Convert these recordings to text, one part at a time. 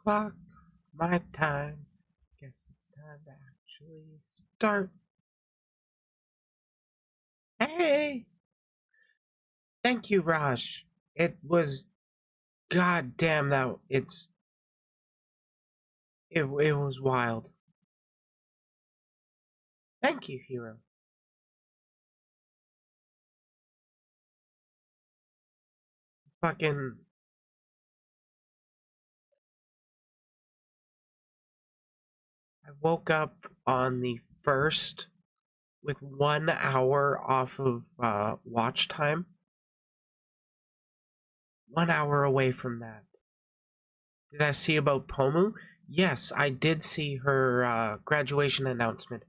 o'clock, my time. Guess it's time to actually start. Hey! Thank you, Raj. It was goddamn that it was wild. Thank you, Hero. Fucking I woke up on the first with 1 hour off of watch time. 1 hour away from that. Did I see about Pomu? Yes, I did see her graduation announcement.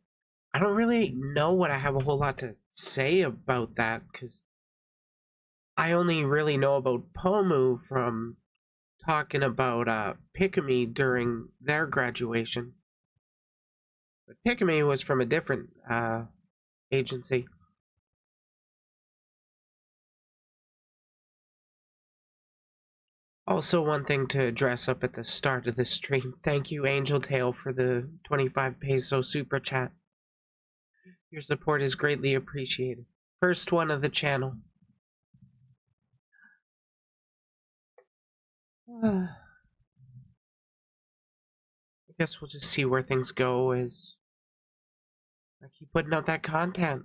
I don't really know what I have a whole lot to say about that because I only really know about Pomu from talking about Pikami during their graduation. But Pikami was from a different agency. Also, one thing to address up at the start of the stream. Thank you, Angel Tail, for the 25 peso super chat. Your support is greatly appreciated. First one of the channel. I guess we'll just see where things go as I keep putting out that content.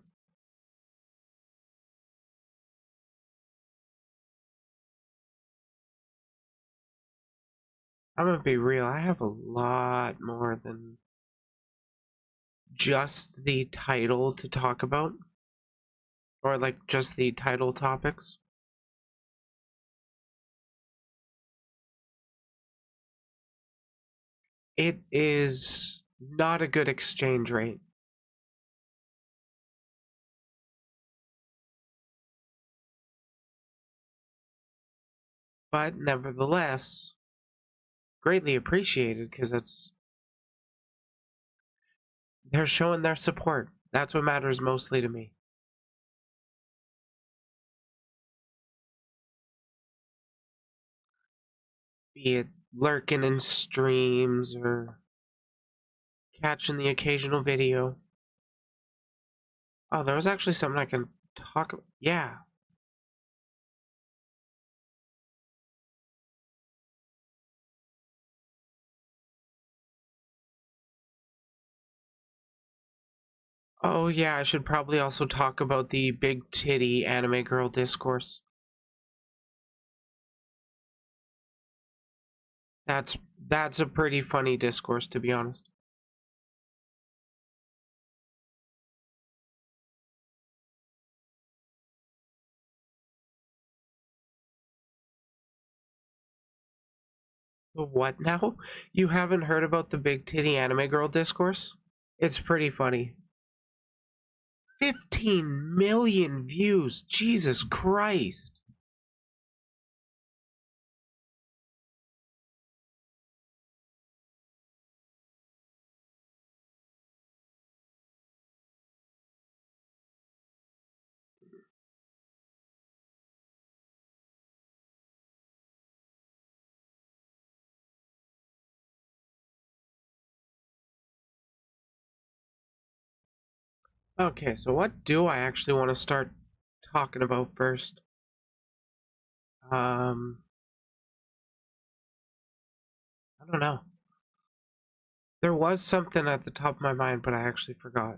I'm gonna be real, I have a lot more than just the title to talk about. Or like just the title topics. It is not a good exchange rate. But nevertheless, greatly appreciated because they're showing their support. That's what matters mostly to me. Be it lurking in streams or catching the occasional video. Oh, there was actually something I can talk about. Yeah. Oh yeah, I should probably also talk about the big titty anime girl discourse. That's a pretty funny discourse, to be honest. What now? You haven't heard about the big titty anime girl discourse? It's pretty funny. 15 million views. Jesus Christ. Okay, so what do I actually want to start talking about first? I don't know. There was something at the top of my mind, but I actually forgot.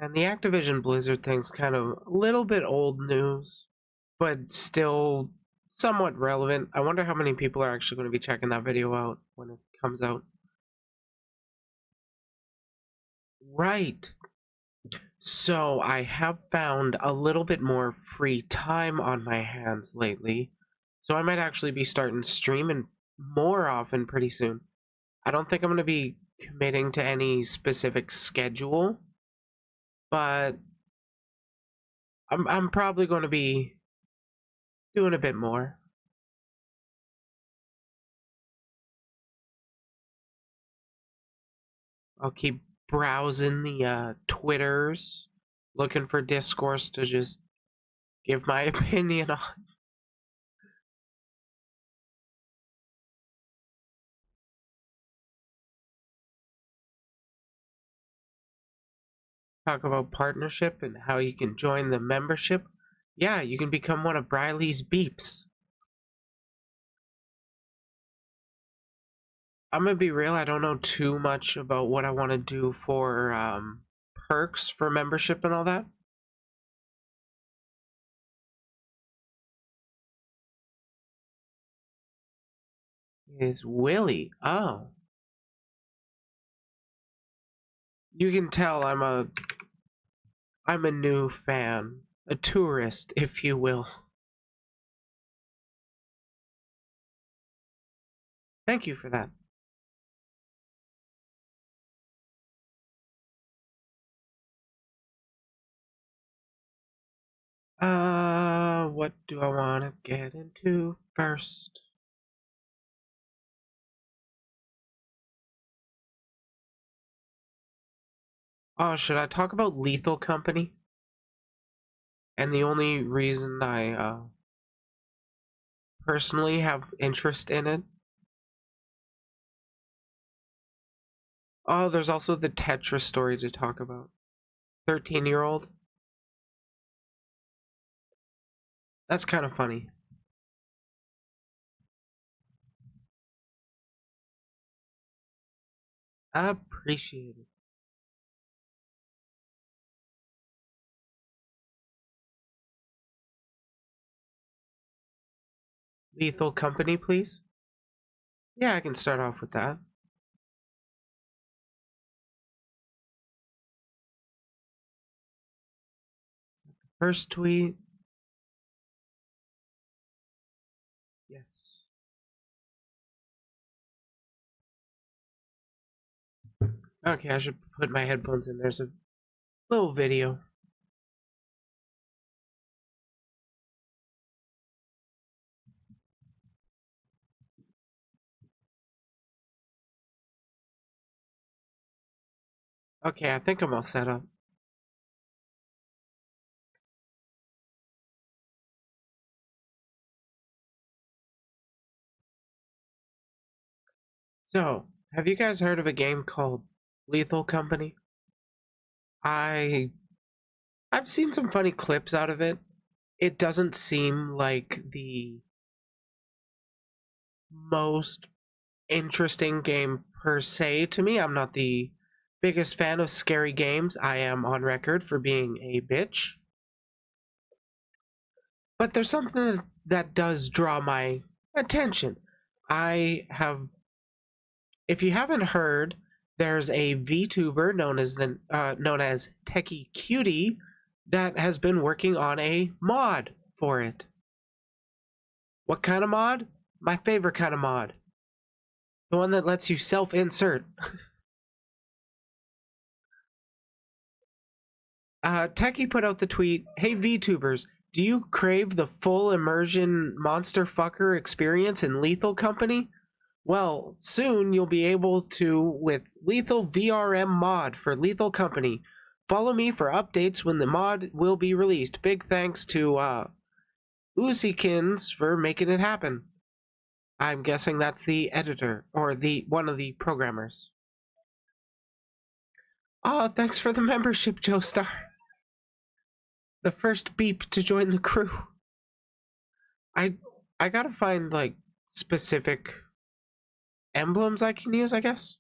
And the Activision Blizzard thing's kind of a little bit old news, but still somewhat relevant. I wonder how many people are actually going to be checking that video out when it comes out. Right. So I have found a little bit more free time on my hands lately. So I might actually be starting streaming more often pretty soon. I don't think I'm going to be committing to any specific schedule, but I'm probably going to be doing a bit more. I'll keep browsing the Twitters, looking for discourse to just give my opinion on. Talk about partnership and how you can join the membership. Yeah, you can become one of Briley's beeps. I'm gonna be real, I don't know too much about what I want to do for perks for membership and all that. Is Willie. Oh. You can tell I'm a new fan. A tourist, if you will. Thank you for that. What do I want to get into first? Oh, should I talk about Lethal Company? And the only reason I personally have interest in it. Oh, there's also the Tetris story to talk about. 13-year-old. That's kind of funny. I appreciate it. Lethal Company, please? Yeah, I can start off with that. First tweet. Yes. Okay, I should put my headphones in. There's a little video. Okay, I think I'm all set up. So, have you guys heard of a game called Lethal Company? I've seen some funny clips out of it. It doesn't seem like the most interesting game per se to me. I'm not the biggest fan of scary games. I am on record for being a bitch. But there's something that does draw my attention. I have, if you haven't heard, there's a VTuber known as Techie Cutie that has been working on a mod for it. What kind of mod? My favorite kind of mod. The one that lets you self-insert. Techie put out the tweet, "Hey VTubers, do you crave the full immersion monster fucker experience in Lethal Company? Well, soon you'll be able to with Lethal VRM mod for Lethal Company. Follow me for updates when the mod will be released. Big thanks to Uzikins for making it happen." I'm guessing that's the editor or the one of the programmers. Oh, thanks for the membership, Joestar. The first beep to join the crew. I gotta find like specific emblems I can use, I guess.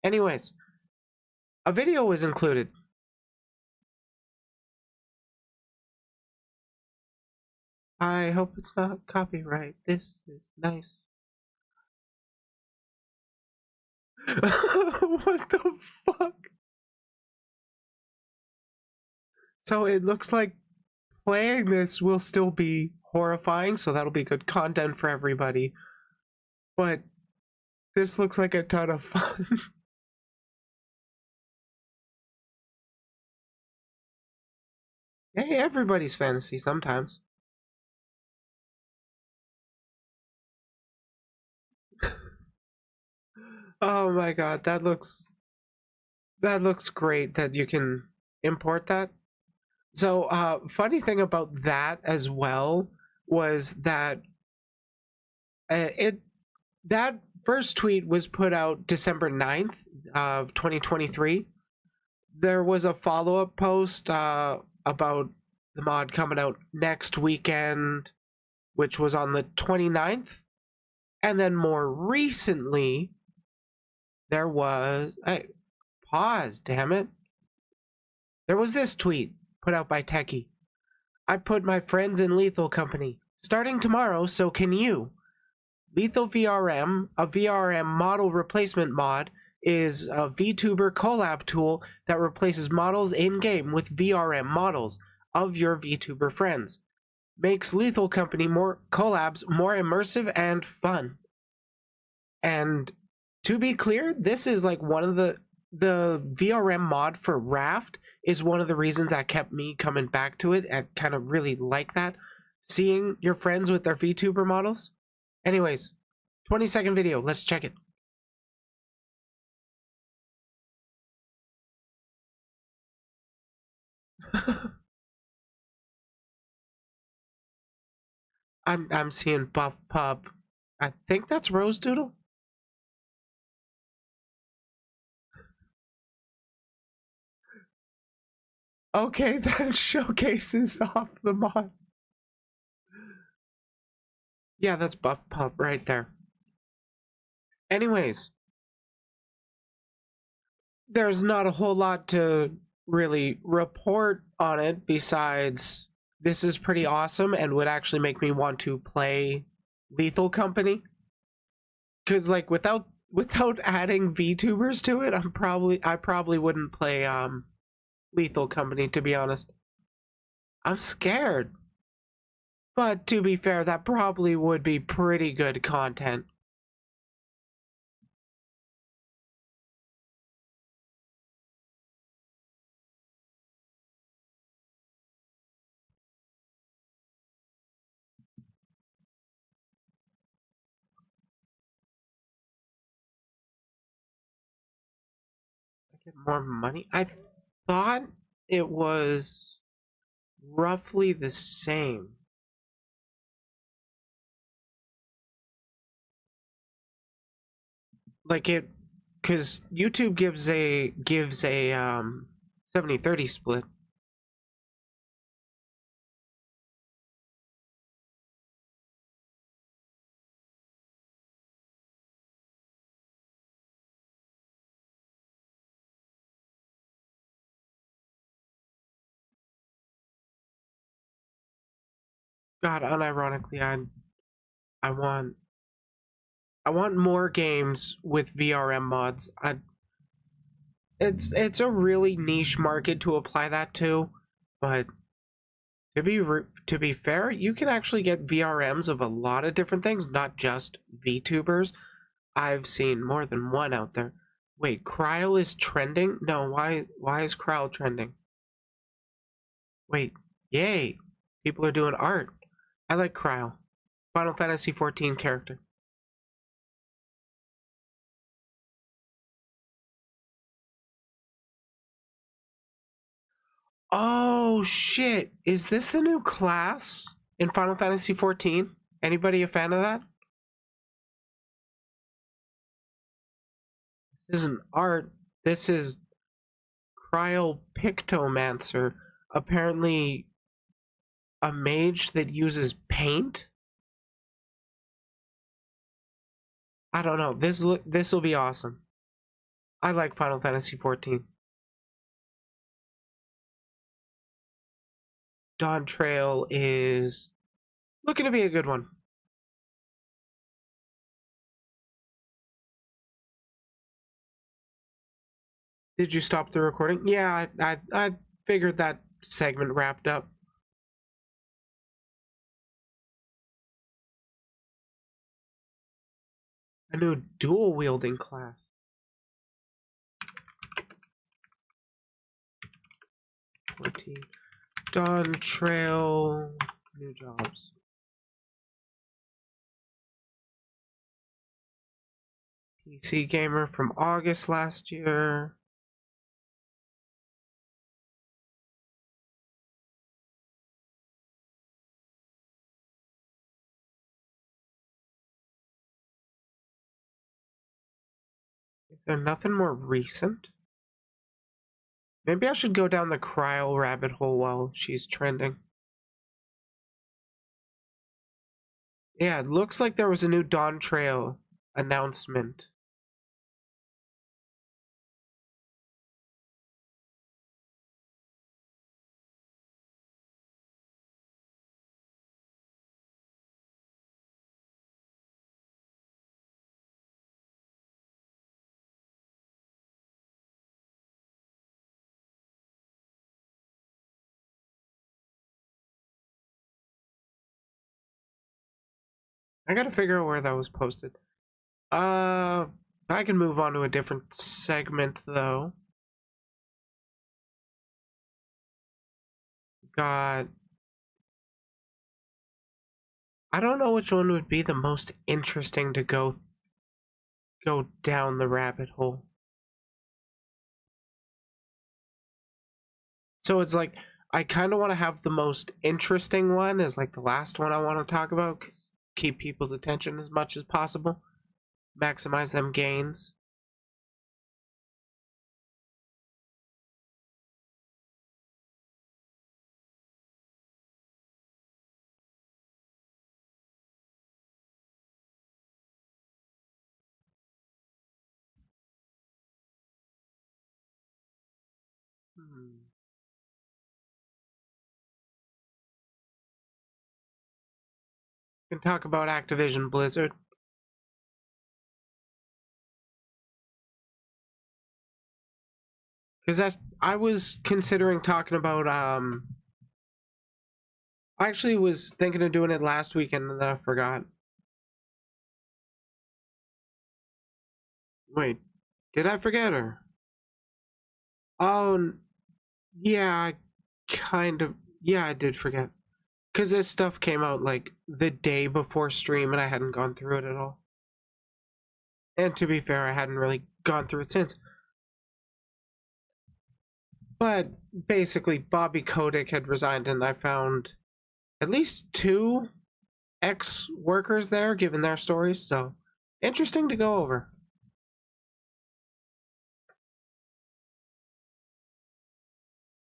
Anyways, a video was included. I hope it's not copyright. This is nice. What the fuck? So it looks like playing this will still be horrifying, so that'll be good content for everybody. But this looks like a ton of fun. Hey, everybody's fantasy sometimes. Oh my god, that looks That looks great that you can import that. So, funny thing about that as well was that it that first tweet was put out December 9th of 2023. There was a follow-up post about the mod coming out next weekend, which was on the 29th. And then more recently, there was... Hey, pause, damn it. There was this tweet put out by Techie. I put my friends in Lethal Company. Starting tomorrow, so can you. Lethal VRM, a VRM model replacement mod, is a VTuber collab tool that replaces models in-game with VRM models of your VTuber friends. Makes Lethal Company more collabs more immersive and fun. And to be clear, this is like one of the VRM mod for Raft is one of the reasons that kept me coming back to it and kind of really like that. Seeing your friends with their VTuber models. Anyways, 20-second video. Let's check it. I'm seeing Buff Pub. I think that's Rose Doodle. Okay, that showcases off the mod. Yeah, that's Buff Pub right there. Anyways, there's not a whole lot to really report on it besides this is pretty awesome and would actually make me want to play Lethal Company. Cause like without adding VTubers to it, I probably wouldn't play Lethal Company, to be honest. I'm scared. But to be fair, that probably would be pretty good content. Get more money? I thought it was roughly the same. Like it, because YouTube gives a 70-30 split. God, unironically, I want more games with VRM mods. It's a really niche market to apply that to, but to be fair, you can actually get VRMs of a lot of different things, not just VTubers. I've seen more than one out there. Wait, Cryle is trending? No, why is Cryle trending? Wait, yay! People are doing art. I like Cryle. Final Fantasy 14 character. Oh shit! Is this the new class in Final Fantasy 14? Anybody a fan of that? This isn't art. This is Cryopictomancer. Apparently a mage that uses paint? I don't know. This will be awesome. I like Final Fantasy 14. Dawn Trail is looking to be a good one. Did you stop the recording? Yeah, I figured that segment wrapped up. A new dual wielding class. Dawn Trail, new jobs. PC Gamer from August last year. Is there nothing more recent? Maybe I should go down the cryo rabbit hole while she's trending. Yeah, it looks like there was a new Dawn Trail announcement. I gotta figure out where that was posted. I can move on to a different segment though. Got. I don't know which one would be the most interesting to go down the rabbit hole. So it's like I kind of want to have the most interesting one as like the last one I want to talk about, cause keep people's attention as much as possible, maximize them gains. Hmm. We can talk about Activision Blizzard. Because that's I was considering talking about I actually was thinking of doing it last weekend and then I forgot. Wait, did I forget her? Oh, yeah, I kind of. Yeah, I did forget. Because this stuff came out like the day before stream and I hadn't gone through it at all. And to be fair, I hadn't really gone through it since. But basically, Bobby Kotick had resigned and I found at least two ex-workers there giving their stories, so interesting to go over.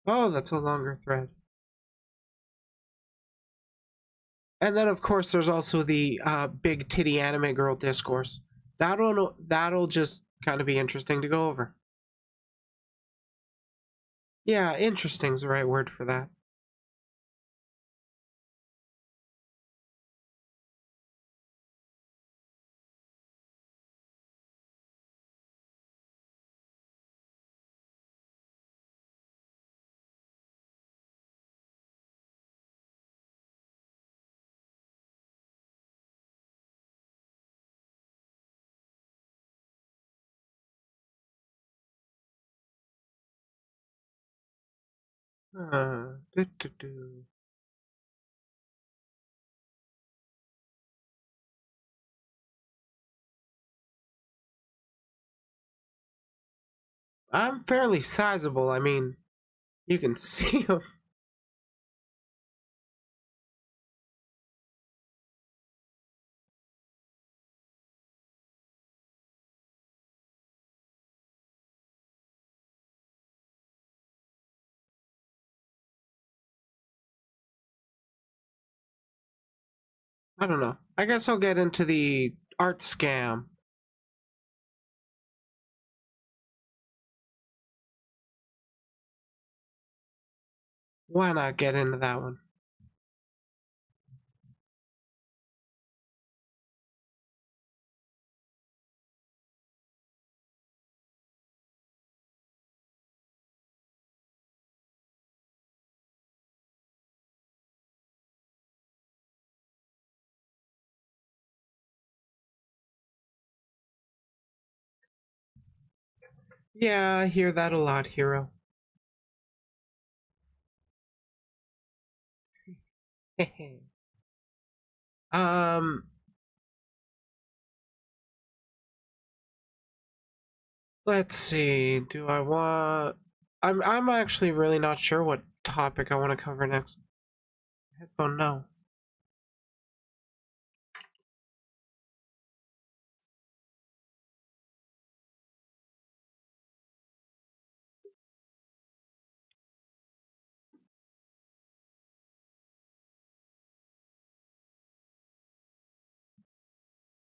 Oh, that's a longer thread. And then, of course, there's also the big titty anime girl discourse. That'll just kind of be interesting to go over. Yeah, interesting's the right word for that. Do, do, do. I'm fairly sizable. I mean, you can see them. I don't know. I guess I'll get into the art scam. Why not get into that one? Yeah, I hear that a lot, hero. um, let's see. Do I want? I'm actually really not sure what topic I want to cover next. Headphone, no.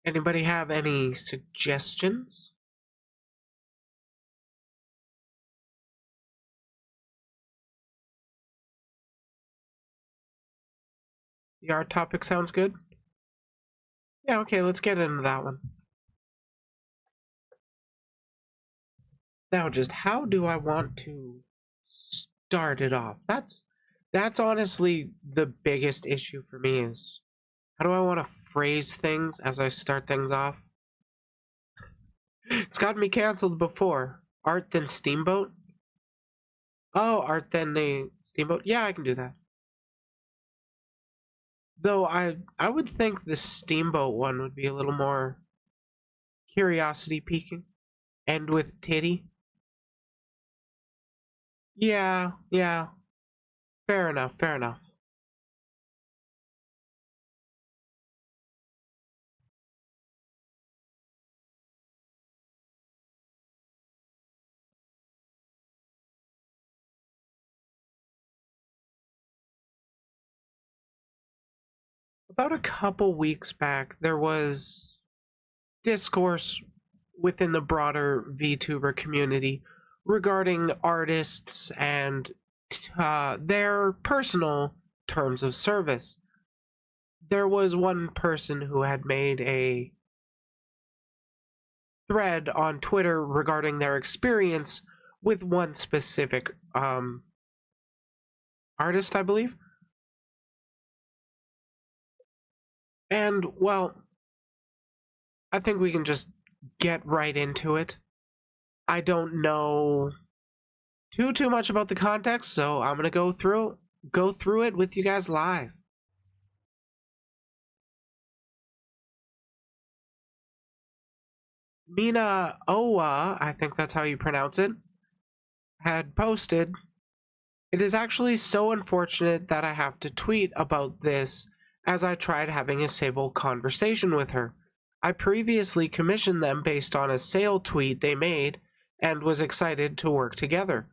Anybody have any suggestions? The art topic sounds good? Yeah, okay, let's get into that one. Now, just how do I want to start it off? That's honestly the biggest issue for me is how do I want to phrase things as I start things off? It's gotten me canceled before. Art then Steamboat? Oh, art then the Steamboat? Yeah, I can do that. Though I would think the Steamboat one would be a little more curiosity piquing. End with titty. Yeah, yeah. Fair enough, fair enough. About a couple weeks back, there was discourse within the broader VTuber community regarding artists and their personal terms of service. There was one person who had made a thread on Twitter regarding their experience with one specific artist, I believe. And, well, I think we can just get right into it. I don't know too much about the context, so I'm gonna go through it with you guys live. Mina Owa, I think that's how you pronounce it, had posted, "It is actually so unfortunate that I have to tweet about this as I tried having a civil conversation with her. I previously commissioned them based on a sale tweet they made and was excited to work together.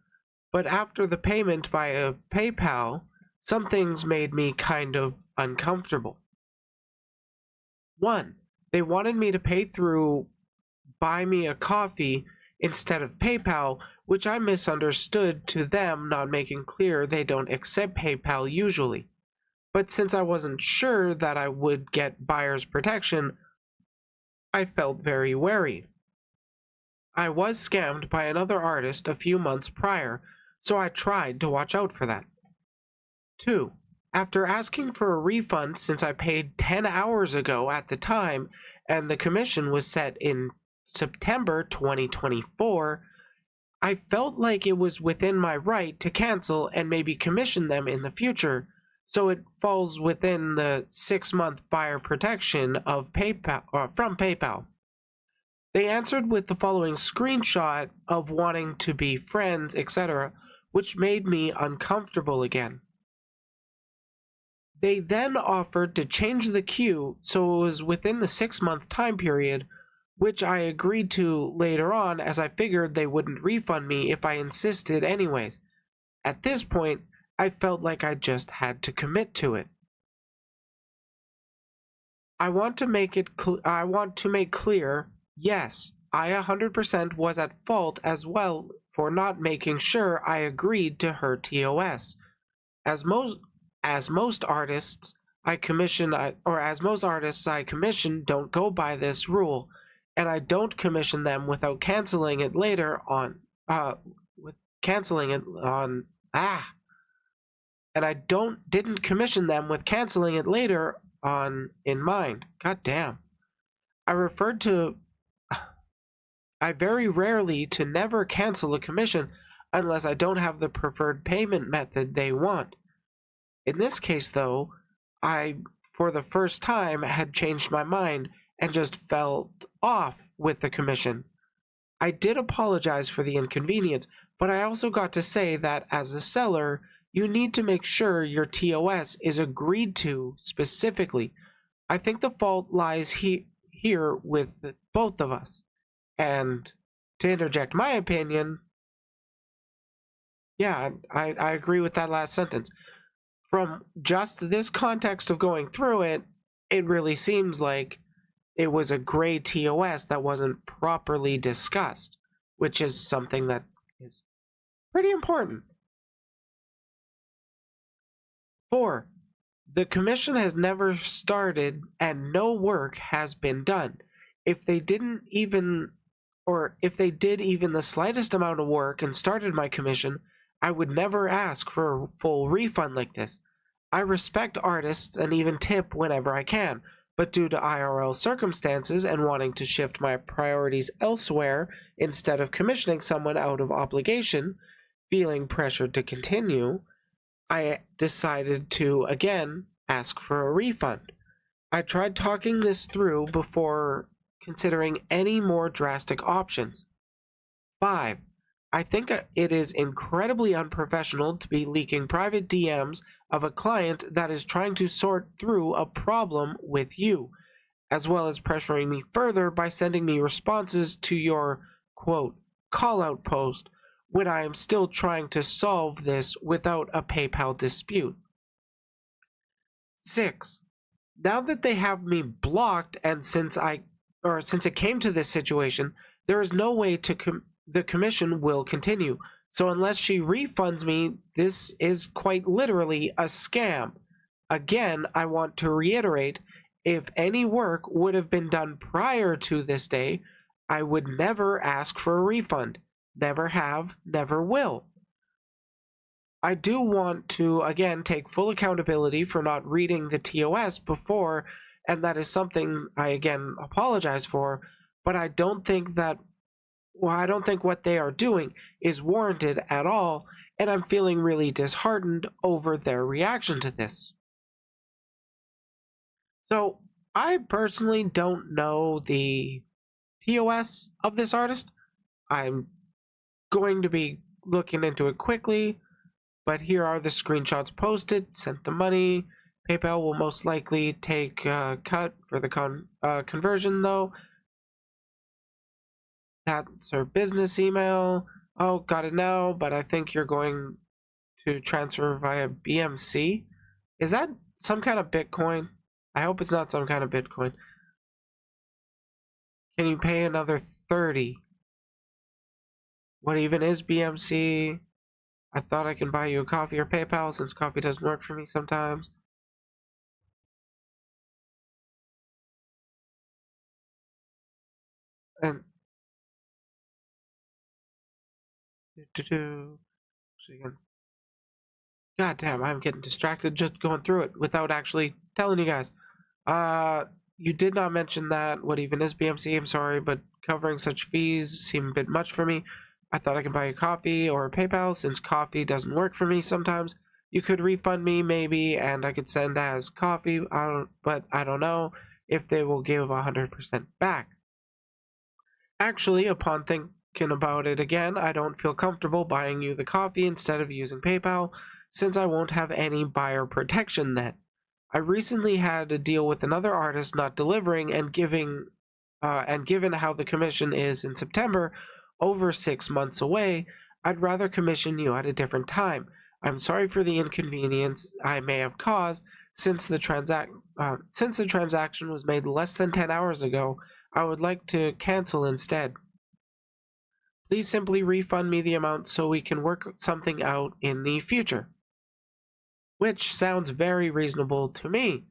But after the payment via PayPal, some things made me kind of uncomfortable. One, they wanted me to pay through Buy Me a Coffee instead of PayPal, which I misunderstood to them not making clear they don't accept PayPal usually. But since I wasn't sure that I would get buyer's protection, I felt very wary. I was scammed by another artist a few months prior, so I tried to watch out for that. 2. After asking for a refund since I paid 10 hours ago at the time and the commission was set in September 2024, I felt like it was within my right to cancel and maybe commission them in the future, so it falls within the 6-month buyer protection of PayPal from PayPal. They answered with the following screenshot of wanting to be friends, etc., which made me uncomfortable again. They then offered to change the queue so it was within the 6-month time period, which I agreed to later on as I figured they wouldn't refund me if I insisted anyways. At this point, I felt like I just had to commit to it. I want to make clear, yes, I 100% was at fault as well for not making sure I agreed to her TOS. As most artists I commission don't go by this rule, and I don't commission them without canceling it later on and I didn't commission them with canceling it later on in mind. God damn. I very rarely to never cancel a commission unless I don't have the preferred payment method they want. In this case, though, I, for the first time, had changed my mind and just felt off with the commission. I did apologize for the inconvenience, but I also got to say that as a seller, you need to make sure your TOS is agreed to specifically. I think the fault lies here with both of us. And to interject my opinion, yeah, I agree with that last sentence. From just this context of going through it, it really seems like it was a gray TOS that wasn't properly discussed, which is something that is pretty important. 4. The commission has never started and no work has been done. If they did even the slightest amount of work and started my commission, I would never ask for a full refund like this. I respect artists and even tip whenever I can, but due to IRL circumstances and wanting to shift my priorities elsewhere instead of commissioning someone out of obligation, feeling pressured to continue, I decided to, again, ask for a refund. I tried talking this through before considering any more drastic options. 5. I think it is incredibly unprofessional to be leaking private DMs of a client that is trying to sort through a problem with you, as well as pressuring me further by sending me responses to your, quote, call-out post when I am still trying to solve this without a PayPal dispute. 6. Now that they have me blocked and since it came to this situation, there is no way the commission will continue. So unless she refunds me, this is quite literally a scam. Again, I want to reiterate, if any work would have been done prior to this day, I would never ask for a refund. Never have, never will. I do want to, again, take full accountability for not reading the TOS before, and that is something I, again, apologize for, but I don't think what they are doing is warranted at all, and I'm feeling really disheartened over their reaction to this. So, I personally don't know the TOS of this artist. I'm going to be looking into it quickly, but here are the screenshots posted. Sent the money. PayPal will most likely take a cut for the conversion, though. That's her business email. Oh, got it now, but I think you're going to transfer via BMC. Is that some kind of Bitcoin? I hope it's not some kind of Bitcoin. Can you pay another 30? What even is BMC? I thought I can buy you a coffee or PayPal since coffee doesn't work for me sometimes. And God damn, I'm getting distracted just going through it without actually telling you guys. You did not mention that. What even is BMC? I'm sorry, but covering such fees seem a bit much for me. I thought I could buy you coffee or PayPal since coffee doesn't work for me sometimes. You could refund me maybe, and I could send as coffee. But I don't know if they will give 100% back. Actually, upon thinking about it again, I don't feel comfortable buying you the coffee instead of using PayPal, since I won't have any buyer protection then. I recently had a deal with another artist not delivering, and given how the commission is in September, over 6 months away, I'd rather commission you at a different time. I'm sorry for the inconvenience I may have caused. Since the transaction was made less than 10 hours ago, I would like to cancel instead. Please simply refund me the amount so we can work something out in the future. Which sounds very reasonable to me.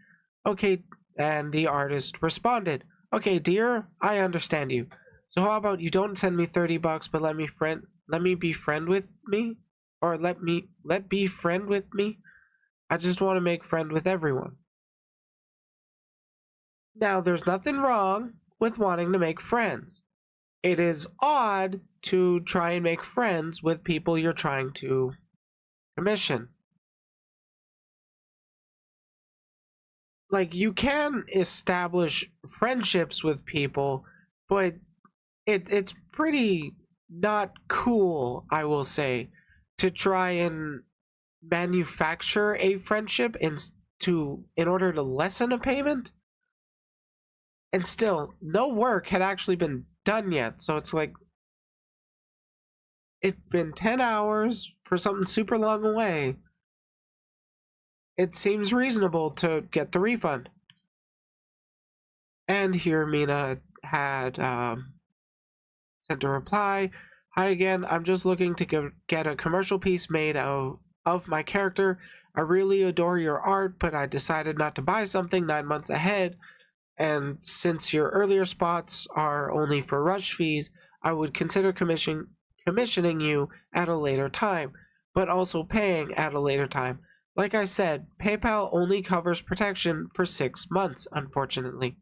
Okay, and the artist responded, okay, dear, I understand you. So how about you don't send me $30, but let me be friend with me? Or let be friend with me? I just want to make friend with everyone. Now, there's nothing wrong with wanting to make friends. It is odd to try and make friends with people you're trying to commission. Like, you can establish friendships with people, but it's pretty not cool, I will say, to try and manufacture a friendship in order to lessen a payment. And still, no work had actually been done yet, so it's like, it's been 10 hours for something super long away. It seems reasonable to get the refund. And here Mina had sent a reply. Hi again, I'm just looking to get a commercial piece made of my character. I really adore your art, but I decided not to buy something 9 months ahead. And since your earlier spots are only for rush fees, I would consider commissioning you at a later time, but also paying at a later time. Like I said, PayPal only covers protection for 6 months, unfortunately.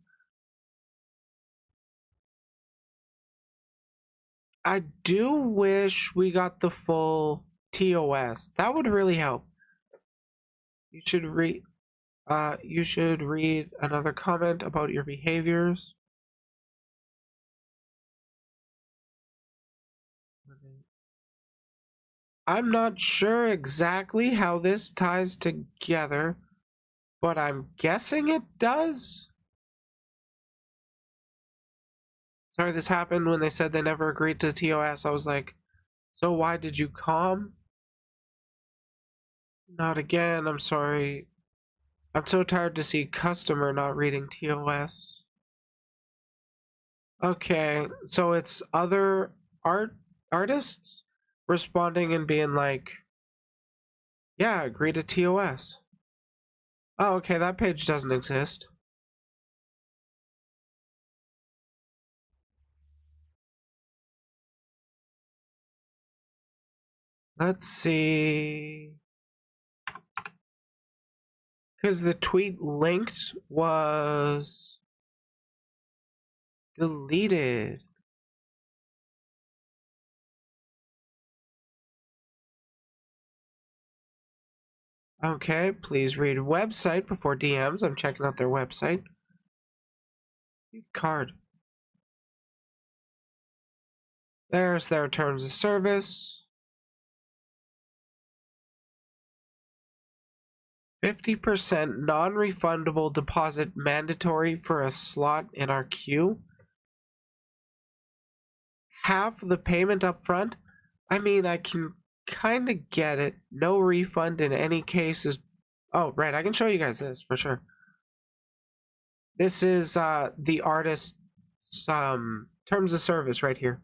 I do wish we got the full TOS. That would really help. You should read another comment about your behaviors. I'm not sure exactly how this ties together, but I'm guessing it does. Sorry, this happened when they said they never agreed to TOS. I was like, so why did you come? Not again, I'm sorry. I'm so tired to see customer not reading TOS. Okay, so it's other artists responding and being like, yeah, agree to TOS. Oh, okay, that page doesn't exist. Let's see. Because the tweet linked was deleted. Okay, please read website before DMs. I'm checking out their website. Card. There's their terms of service. 50% non-refundable deposit mandatory for a slot in our queue. Half the payment up front. I mean, I can kind of get it. No refund in any case is... Oh, right, I can show you guys this for sure. This is the artist's terms of service right here.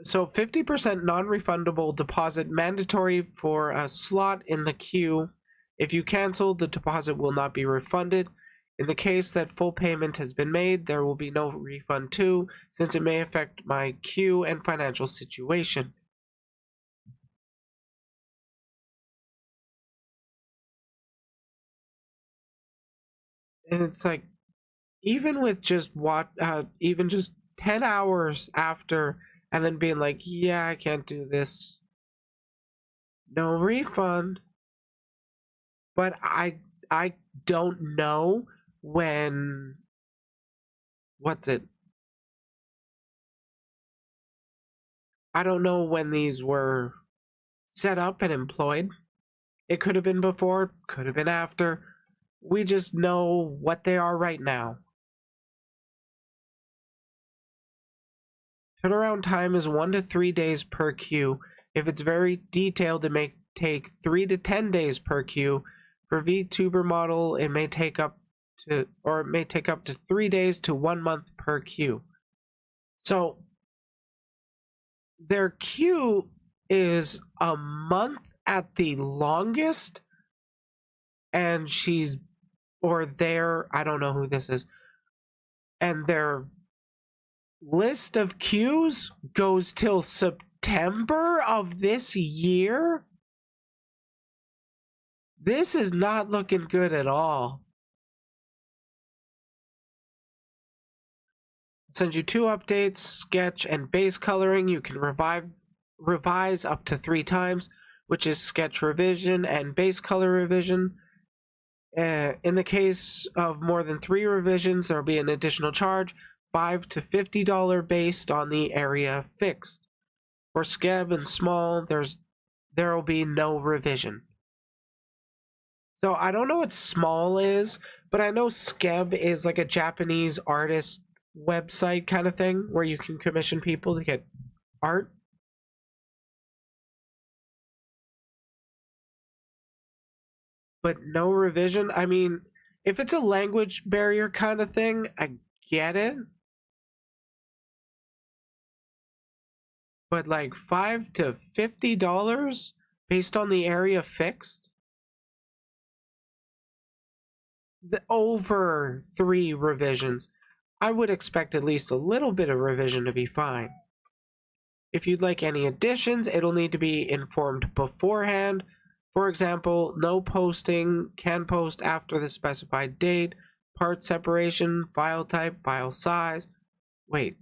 So 50% non-refundable deposit mandatory for a slot in the queue. If you cancel, the deposit will not be refunded. In the case that full payment has been made, there will be no refund too, since it may affect my queue and financial situation. And it's like, even with just even just 10 hours after, and then being like, yeah, I can't do this, no refund. But I don't know when, what's it, I don't know when these were set up and employed. It could have been before, could have been after. We just know what they are right now. Turnaround time is 1 to 3 days per queue. If it's very detailed, it may take 3 to 10 days per queue. For VTuber model, it may take up to 3 days to 1 month per queue. So their queue is a month at the longest, and I don't know who this is, and their list of queues goes till September of this year. This is not looking good at all. Send you 2 updates, sketch and base coloring. You can revise up to 3 times, which is sketch revision and base color revision. In the case of more than 3 revisions, there will be an additional charge, $5 to $50 based on the area fixed. For Skeb and Small, there will be no revision. So I don't know what Small is, but I know Skeb is like a Japanese artist website kind of thing where you can commission people to get art. But no revision. I mean, If it's a language barrier kind of thing, I get it. But like $5 to $50 based on the area fixed? Over 3 revisions. I would expect at least a little bit of revision to be fine. If you'd like any additions, it'll need to be informed beforehand. For example, no posting, can post after the specified date, part separation, file type, file size. Wait.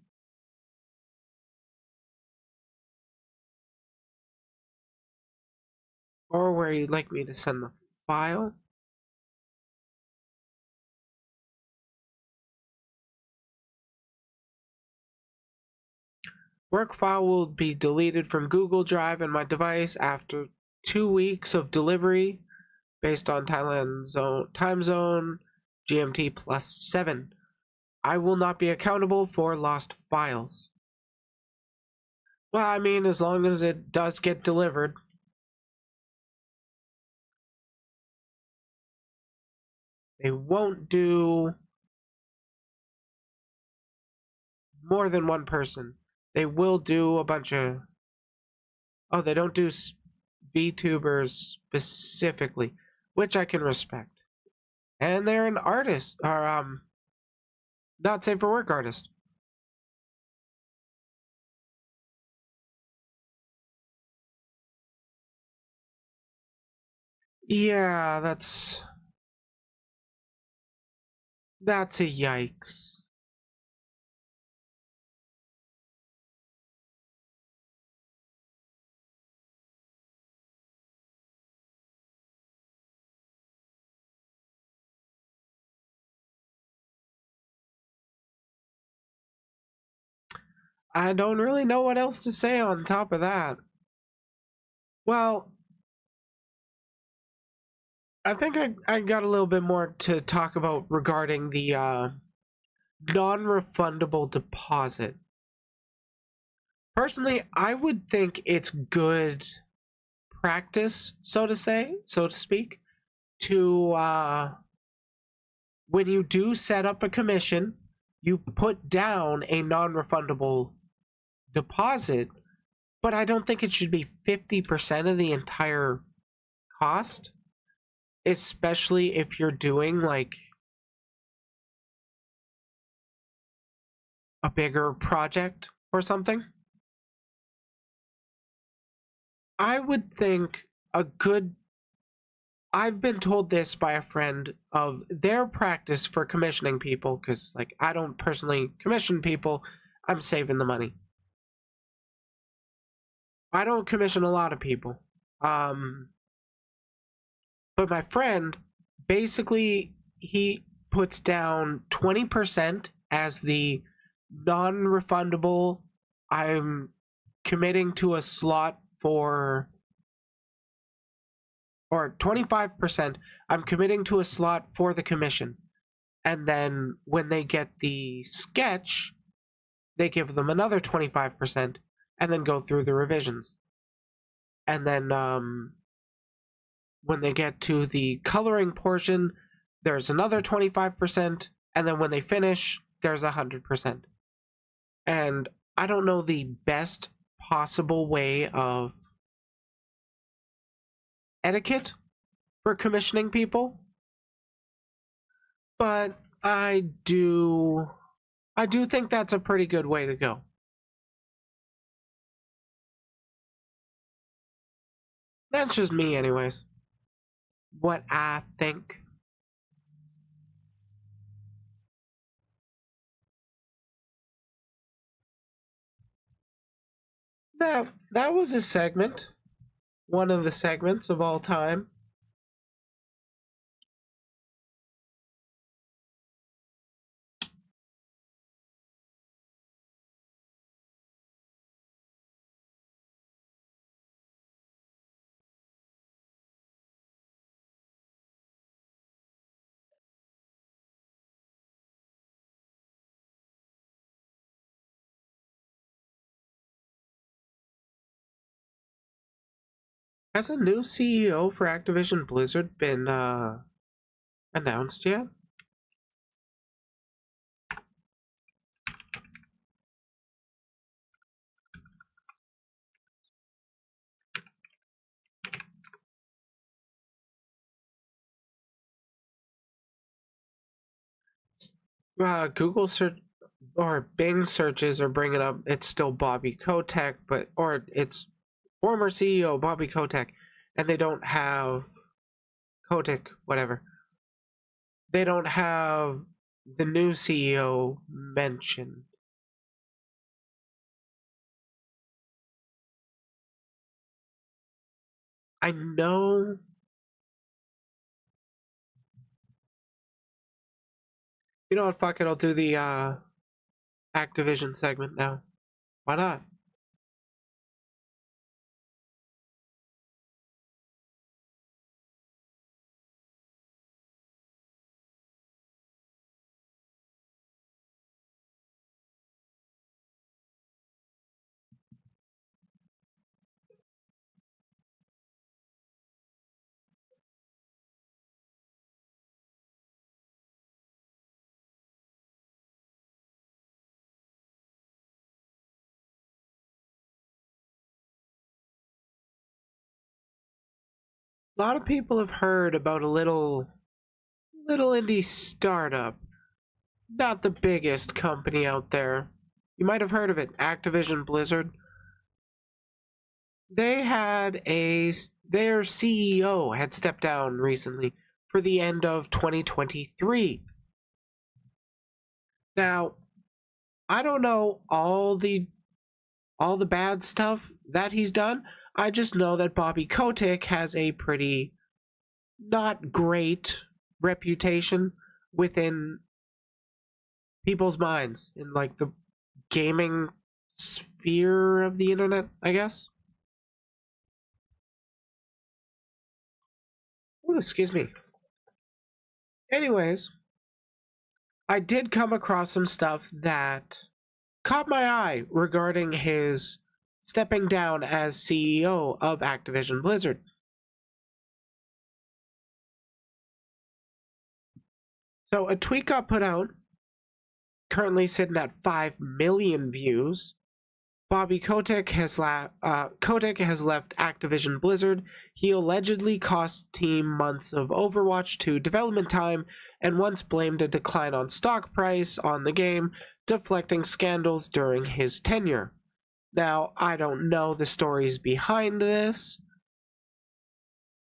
Or where you'd like me to send the file. Work file will be deleted from Google Drive and my device after 2 weeks of delivery based on time zone GMT +7. I will not be accountable for lost files. Well, I mean, as long as it does get delivered. They won't do more than one person. They will do a bunch of... Oh, they don't do VTubers specifically, which I can respect. And they're an artist, or not safe for work artist. Yeah, that's a yikes. I don't really know what else to say on top of that. Well, I think I got a little bit more to talk about regarding the non-refundable deposit. Personally, I would think it's good practice, so to speak, to when you do set up a commission, you put down a non-refundable deposit, but I don't think it should be 50% of the entire cost, especially if you're doing like a bigger project or something. I would think a good... I've been told this by a friend of their practice for commissioning people, because like I don't personally commission people, I'm saving the money. I don't commission a lot of people. But my friend, basically, he puts down 20% as the non-refundable. I'm committing to a slot for... Or 25%, I'm committing to a slot for the commission. And then when they get the sketch, they give them another 25% and then go through the revisions. And then when they get to the coloring portion, there's another 25%. And then when they finish, there's 100%. And I don't know the best possible way of etiquette for commissioning people, but I do think that's a pretty good way to go. That's just me anyways. What I think. That was a segment. One of the segments of all time. Has a new CEO for Activision Blizzard been announced yet. Google search or Bing searches are bringing up it's still Bobby Kotick, or it's former CEO Bobby Kotick, and they don't have Kotick, whatever. They don't have the new CEO mentioned. I know. You know what? Fuck it. I'll do the Activision segment now. Why not? A lot of people have heard about a little indie startup. Not the biggest company out there. You might have heard of it, Activision Blizzard. Their CEO had stepped down recently for the end of 2023. Now, I don't know all the bad stuff that he's done. I just know that Bobby Kotick has a pretty not great reputation within people's minds in like the gaming sphere of the internet, I guess. Ooh, excuse me. Anyways, I did come across some stuff that caught my eye regarding his stepping down as CEO of Activision Blizzard. So a tweet got put out, currently sitting at 5 million views. Bobby Kotick has left Activision Blizzard. He allegedly cost team months of Overwatch 2 development time and once blamed a decline on stock price on the game, deflecting scandals during his tenure. Now, I don't know the stories behind this,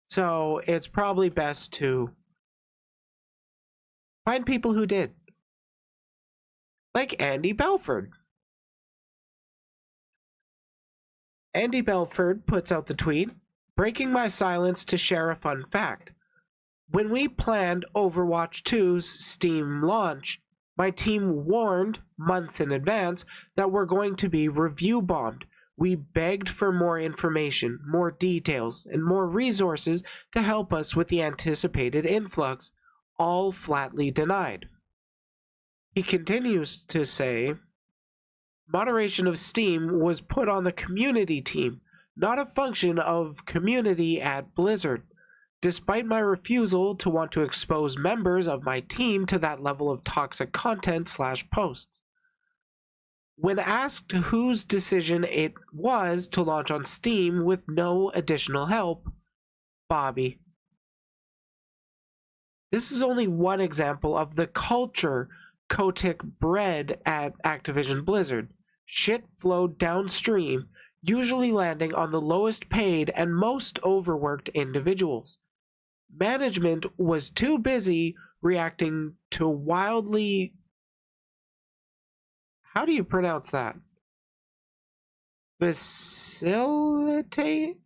so it's probably best to find people who did. Like Andy Belford. Andy Belford puts out the tweet, breaking my silence to share a fun fact. When we planned Overwatch 2's Steam launch, my team warned months in advance that we're going to be review bombed. We begged for more information, more details, and more resources to help us with the anticipated influx, all flatly denied. He continues to say, moderation of Steam was put on the community team, not a function of community at Blizzard. Despite my refusal to want to expose members of my team to that level of toxic content / posts. When asked whose decision it was to launch on Steam with no additional help, Bobby. This is only one example of the culture Kotick bred at Activision Blizzard. Shit flowed downstream, usually landing on the lowest paid and most overworked individuals. Management was too busy reacting to wildly... How do you pronounce that? Facilitating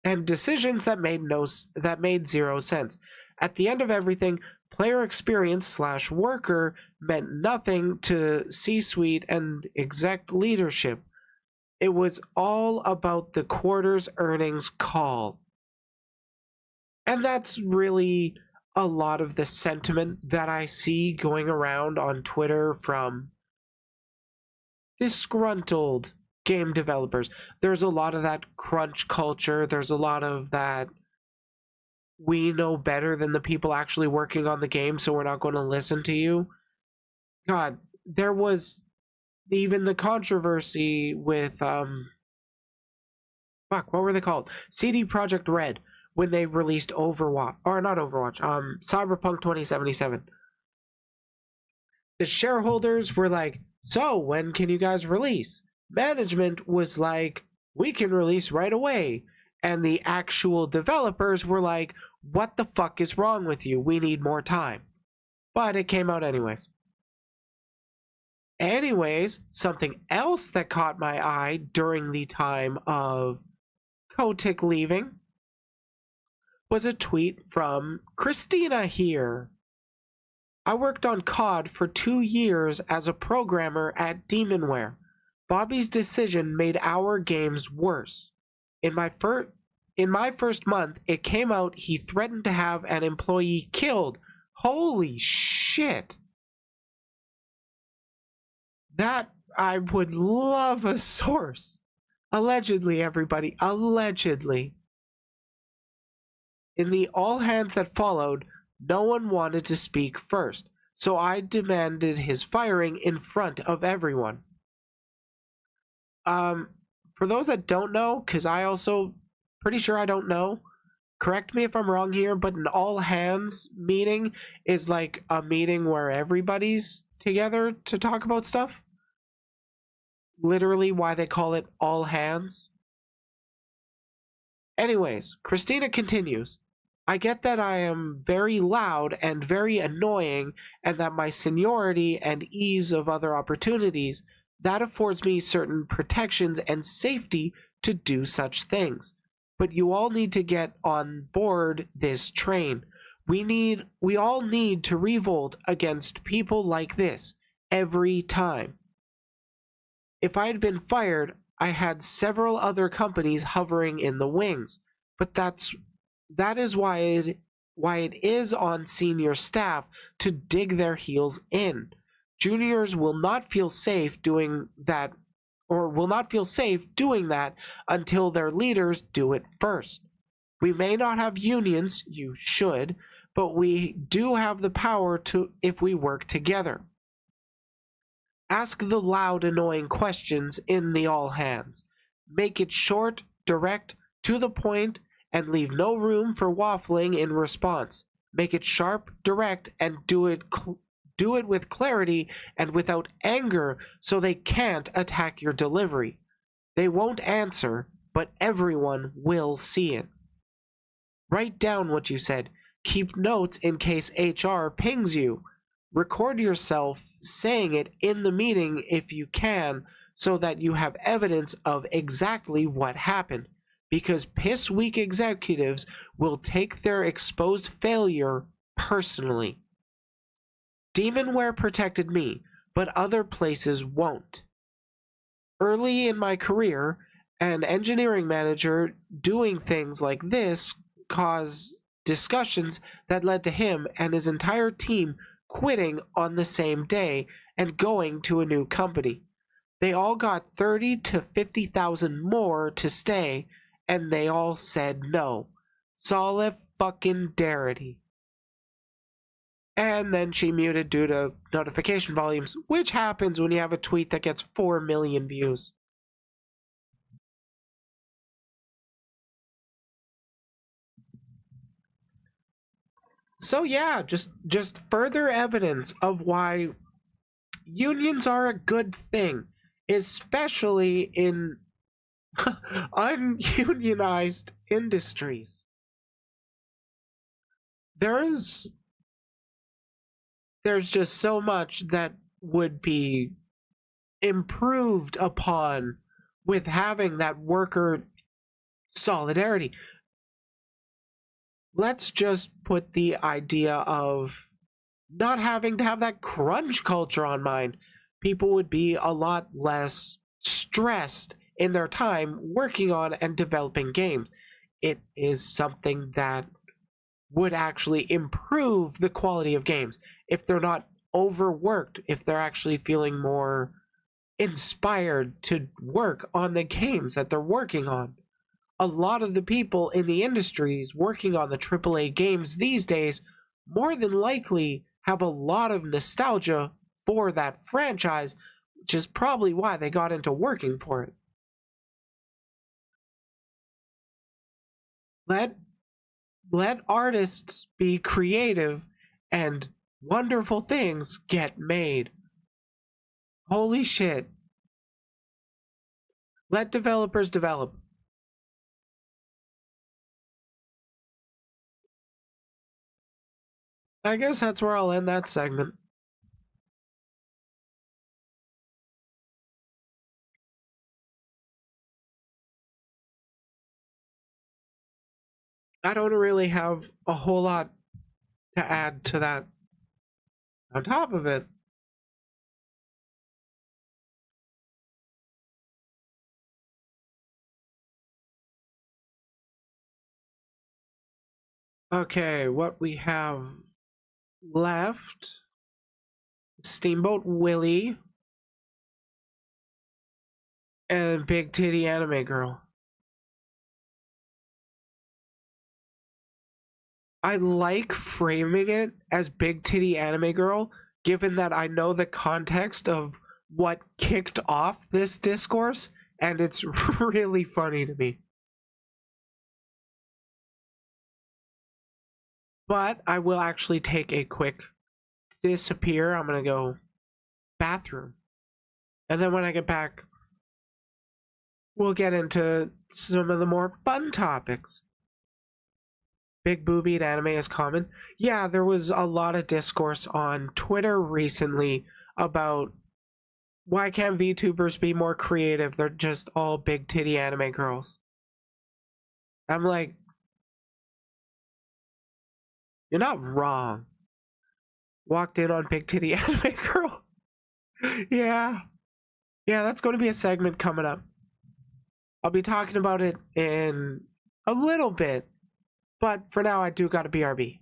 and decisions that made zero sense. At the end of everything, player experience / worker meant nothing to C-suite and exec leadership. It was all about the quarter's earnings call. And that's really a lot of the sentiment that I see going around on Twitter from disgruntled game developers. There's a lot of that crunch culture. There's a lot of that we know better than the people actually working on the game, so we're not going to listen to you. God, there was even the controversy with what were they called? CD Projekt Red, when they released Overwatch, or not Overwatch, Cyberpunk 2077. The shareholders were like, so when can you guys release? Management was like, we can release right away. And the actual developers were like, what the fuck is wrong with you? We need more time. But it came out anyways. Anyways, something else that caught my eye during the time of Kotick leaving was a tweet from Christina here. I worked on COD for 2 years as a programmer at Demonware. Bobby's decision made our games worse. In my first month, it came out he threatened to have an employee killed. Holy shit. That, I would love a source. Allegedly, everybody. Allegedly. In the all hands that followed, no one wanted to speak first, so I demanded his firing in front of everyone. For those that don't know, because I also pretty sure I don't know, correct me if I'm wrong here, but an all hands meeting is like a meeting where everybody's together to talk about stuff. Literally why they call it all hands. Anyways, Christina continues. I get that I am very loud and very annoying, and that my seniority and ease of other opportunities, that affords me certain protections and safety to do such things. But you all need to get on board this train. We all need to revolt against people like this every time. If I had been fired, I had several other companies hovering in the wings, but that is why it is on senior staff to dig their heels in. Juniors will not feel safe doing that, or will not feel safe doing that until their leaders do it first. We may not have unions, you should, but we do have the power to if we work together. Ask the loud, annoying questions in the all hands. Make it short, direct, to the point, and leave no room for waffling in response. Make it sharp, direct, and do it with clarity and without anger so they can't attack your delivery. They won't answer, but everyone will see it. Write down what you said. Keep notes in case HR pings you. Record yourself saying it in the meeting if you can so that you have evidence of exactly what happened. Because piss-weak executives will take their exposed failure personally. Demonware protected me, but other places won't. Early in my career, an engineering manager doing things like this caused discussions that led to him and his entire team quitting on the same day and going to a new company. They all got 30 to 50,000 more to stay, and they all said no. Solidarity. And then she muted due to notification volumes, which happens when you have a tweet that gets 4 million views. So yeah, just further evidence of why unions are a good thing, especially in ununionized industries. There's just so much that would be improved upon with having that worker solidarity. Let's just put the idea of not having to have that crunch culture on mind. People would be a lot less stressed in their time working on and developing games. It is something that would actually improve the quality of games if they're not overworked, if they're actually feeling more inspired to work on the games that they're working on. A lot of the people in the industries working on the AAA games these days more than likely have a lot of nostalgia for that franchise, which is probably why they got into working for it. Let artists be creative and wonderful things get made. Holy shit. Let developers develop. I guess that's where I'll end that segment. I don't really have a whole lot to add to that. On top of it, okay, what we have left: Steamboat Willie and Big Titty Anime Girl. I like framing it as Big Titty Anime Girl, given that I know the context of what kicked off this discourse, and it's really funny to me. But I will actually take a quick disappear. I'm gonna go bathroom. And then when I get back, we'll get into some of the more fun topics. Big boobied anime is common. Yeah, there was a lot of discourse on Twitter recently about why can't VTubers be more creative? They're just all big titty anime girls. I'm like, you're not wrong. Walked in on big titty anime girl. Yeah. Yeah, that's going to be a segment coming up. I'll be talking about it in a little bit. But for now, I do gotta BRB.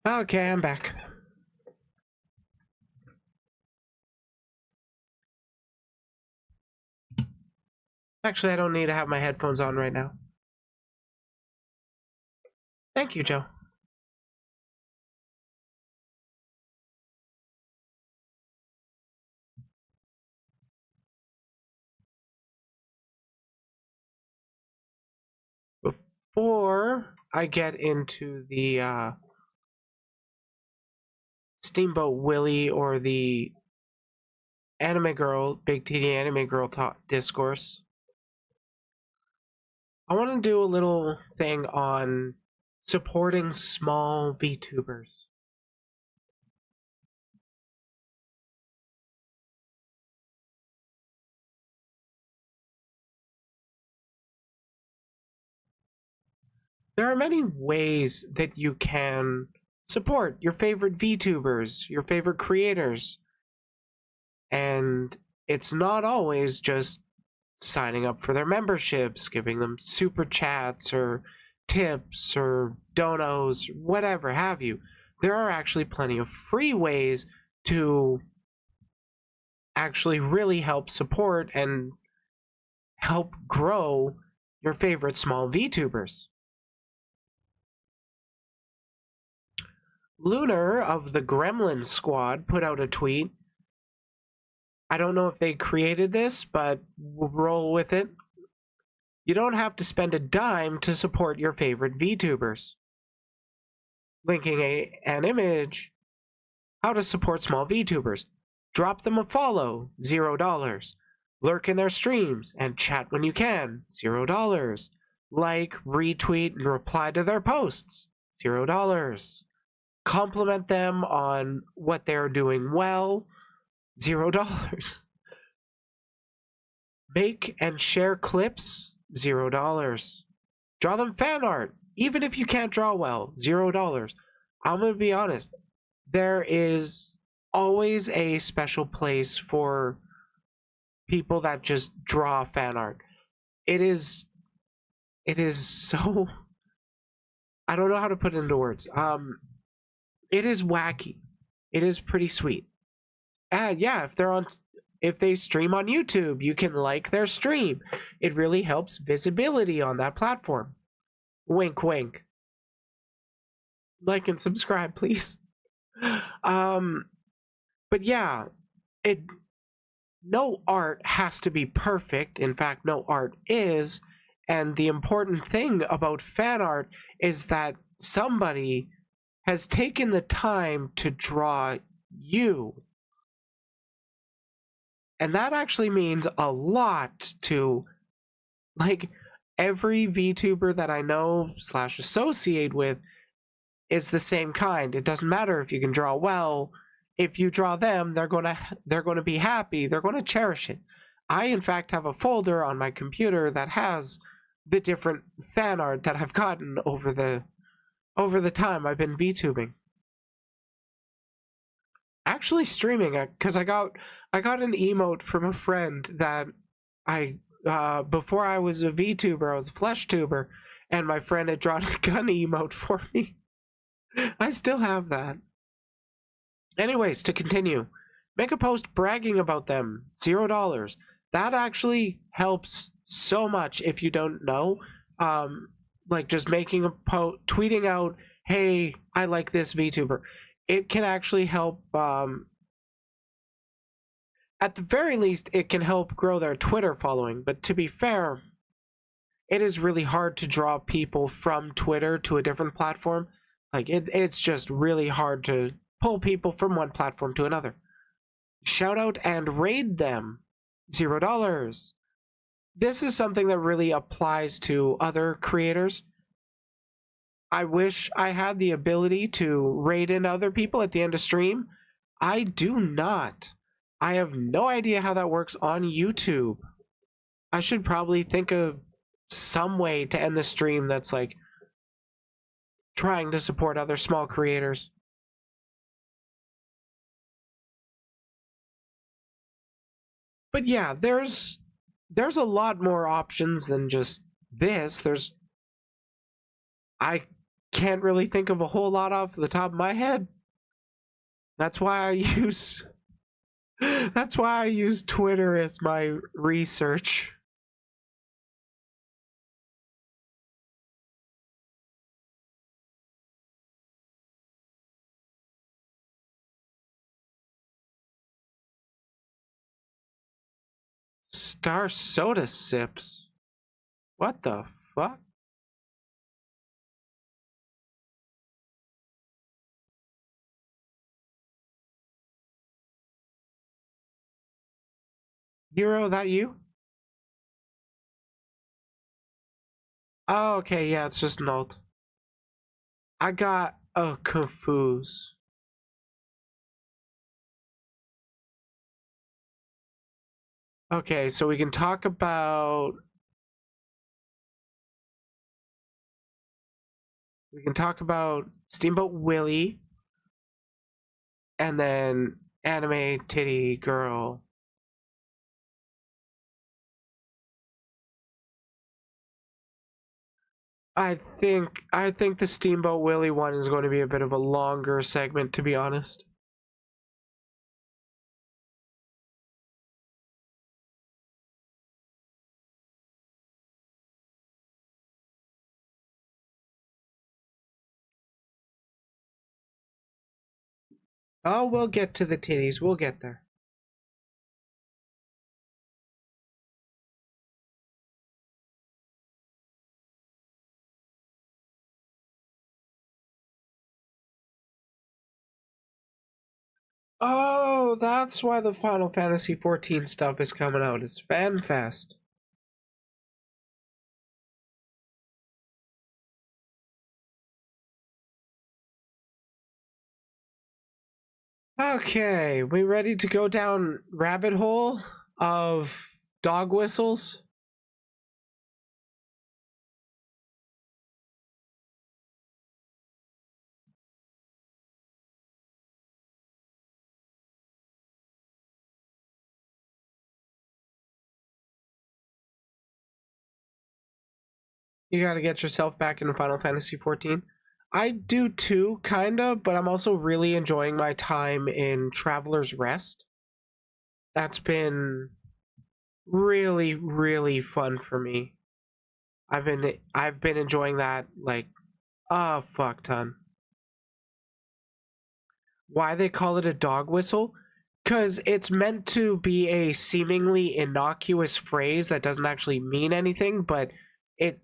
Okay, I'm back. Actually, I don't need to have my headphones on right now. Thank you, Joe. Before I get into the Steamboat Willie or the anime girl, big titty anime girl discourse, I want to do a little thing on supporting small VTubers. There are many ways that you can support your favorite VTubers, your favorite creators. And it's not always just signing up for their memberships, giving them super chats or tips or donos, whatever have you. There are actually plenty of free ways to actually really help support and help grow your favorite small VTubers. Lunar of the Gremlin Squad put out a tweet. I don't know if they created this, but we'll roll with it. You don't have to spend a dime to support your favorite VTubers. Linking an image. How to support small VTubers. Drop them a follow, $0. Lurk in their streams and chat when you can, $0. Like, retweet, and reply to their posts, $0. Compliment them on what they're doing well, $0. Make and share clips, $0. Draw them fan art, even if you can't draw well, $0. I'm gonna be honest, there is always a special place for people that just draw fan art. It is so, I don't know how to put it into words. It is wacky. It is pretty sweet. And yeah, if they stream on YouTube, you can like their stream. It really helps visibility on that platform. Wink, wink. Like and subscribe, please. But yeah, no art has to be perfect. In fact, no art is. And the important thing about fan art is that somebody has taken the time to draw you. And that actually means a lot to, like, every VTuber that I know / associate with is the same kind. It doesn't matter if you can draw well. If you draw them, they're gonna be happy. They're gonna cherish it. I, in fact, have a folder on my computer that has the different fan art that I've gotten over the time I've been VTubing. Actually streaming, because I got an emote from a friend that before I was a VTuber, I was a flesh tuber, and my friend had drawn a gun emote for me. I still have that. Anyways, to continue, make a post bragging about them, $0. That actually helps so much if you don't know. Like just making a post, tweeting out, hey, I like this VTuber. It can actually help, at the very least, it can help grow their Twitter following. But to be fair, it is really hard to draw people from Twitter to a different platform. Like, it's just really hard to pull people from one platform to another. Shout out and raid them, $0. This is something that really applies to other creators. I wish I had the ability to raid in other people at the end of stream. I do not. I have no idea how that works on YouTube. I should probably think of some way to end the stream that's like trying to support other small creators. But yeah, there's a lot more options than just this. I can't really think of a whole lot off the top of my head. That's why I use Twitter as my research. Star Soda Sips. What the fuck? Hero, that you? Oh, okay, yeah, it's just an alt. I got a confuse. Okay, so we can talk about Steamboat Willie and then anime titty girl. I think the Steamboat Willie one is going to be a bit of a longer segment, to be honest. Oh, we'll get to the titties. We'll get there. Oh, that's why the Final Fantasy 14 stuff is coming out. It's FanFest. Okay, we ready to go down rabbit hole of dog whistles? You gotta get yourself back into Final Fantasy 14. I do too, kinda, but I'm also really enjoying my time in Traveler's Rest. That's been really, really fun for me. I've been enjoying that like a fuck ton. Why they call it a dog whistle? Because it's meant to be a seemingly innocuous phrase that doesn't actually mean anything, but it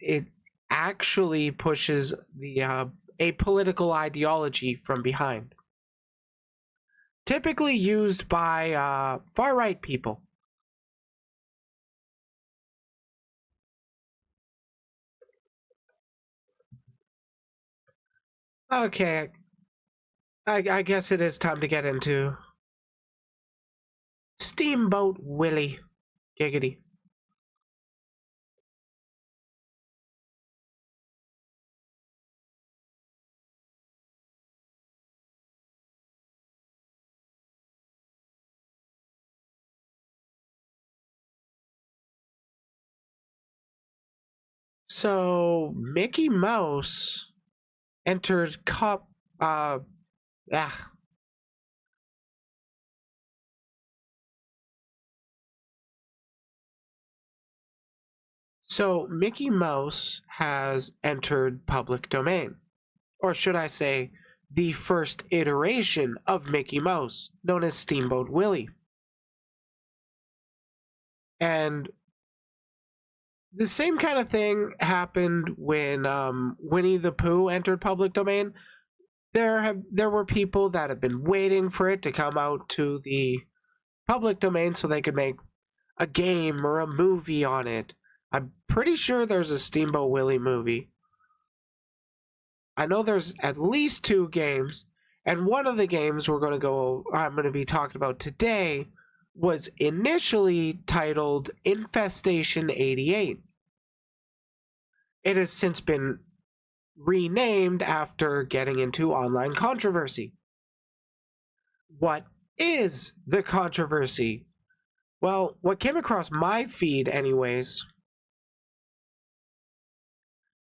actually pushes the a political ideology from behind. Typically used by far right people. Okay, I guess it is time to get into Steamboat Willie. Giggity. So Mickey Mouse entered cop. Ah. So Mickey Mouse has entered public domain, or should I say, the first iteration of Mickey Mouse, known as Steamboat Willie. And the same kind of thing happened when Winnie the Pooh entered public domain. There were people that have been waiting for it to come out to the public domain so they could make a game or a movie on it. I'm pretty sure there's a Steamboat Willie movie. I know there's at least 2 games, and one of the games I'm going to be talking about today was initially titled Infestation 88. It has since been renamed after getting into online controversy. What is the controversy? Well, what came across my feed, anyways,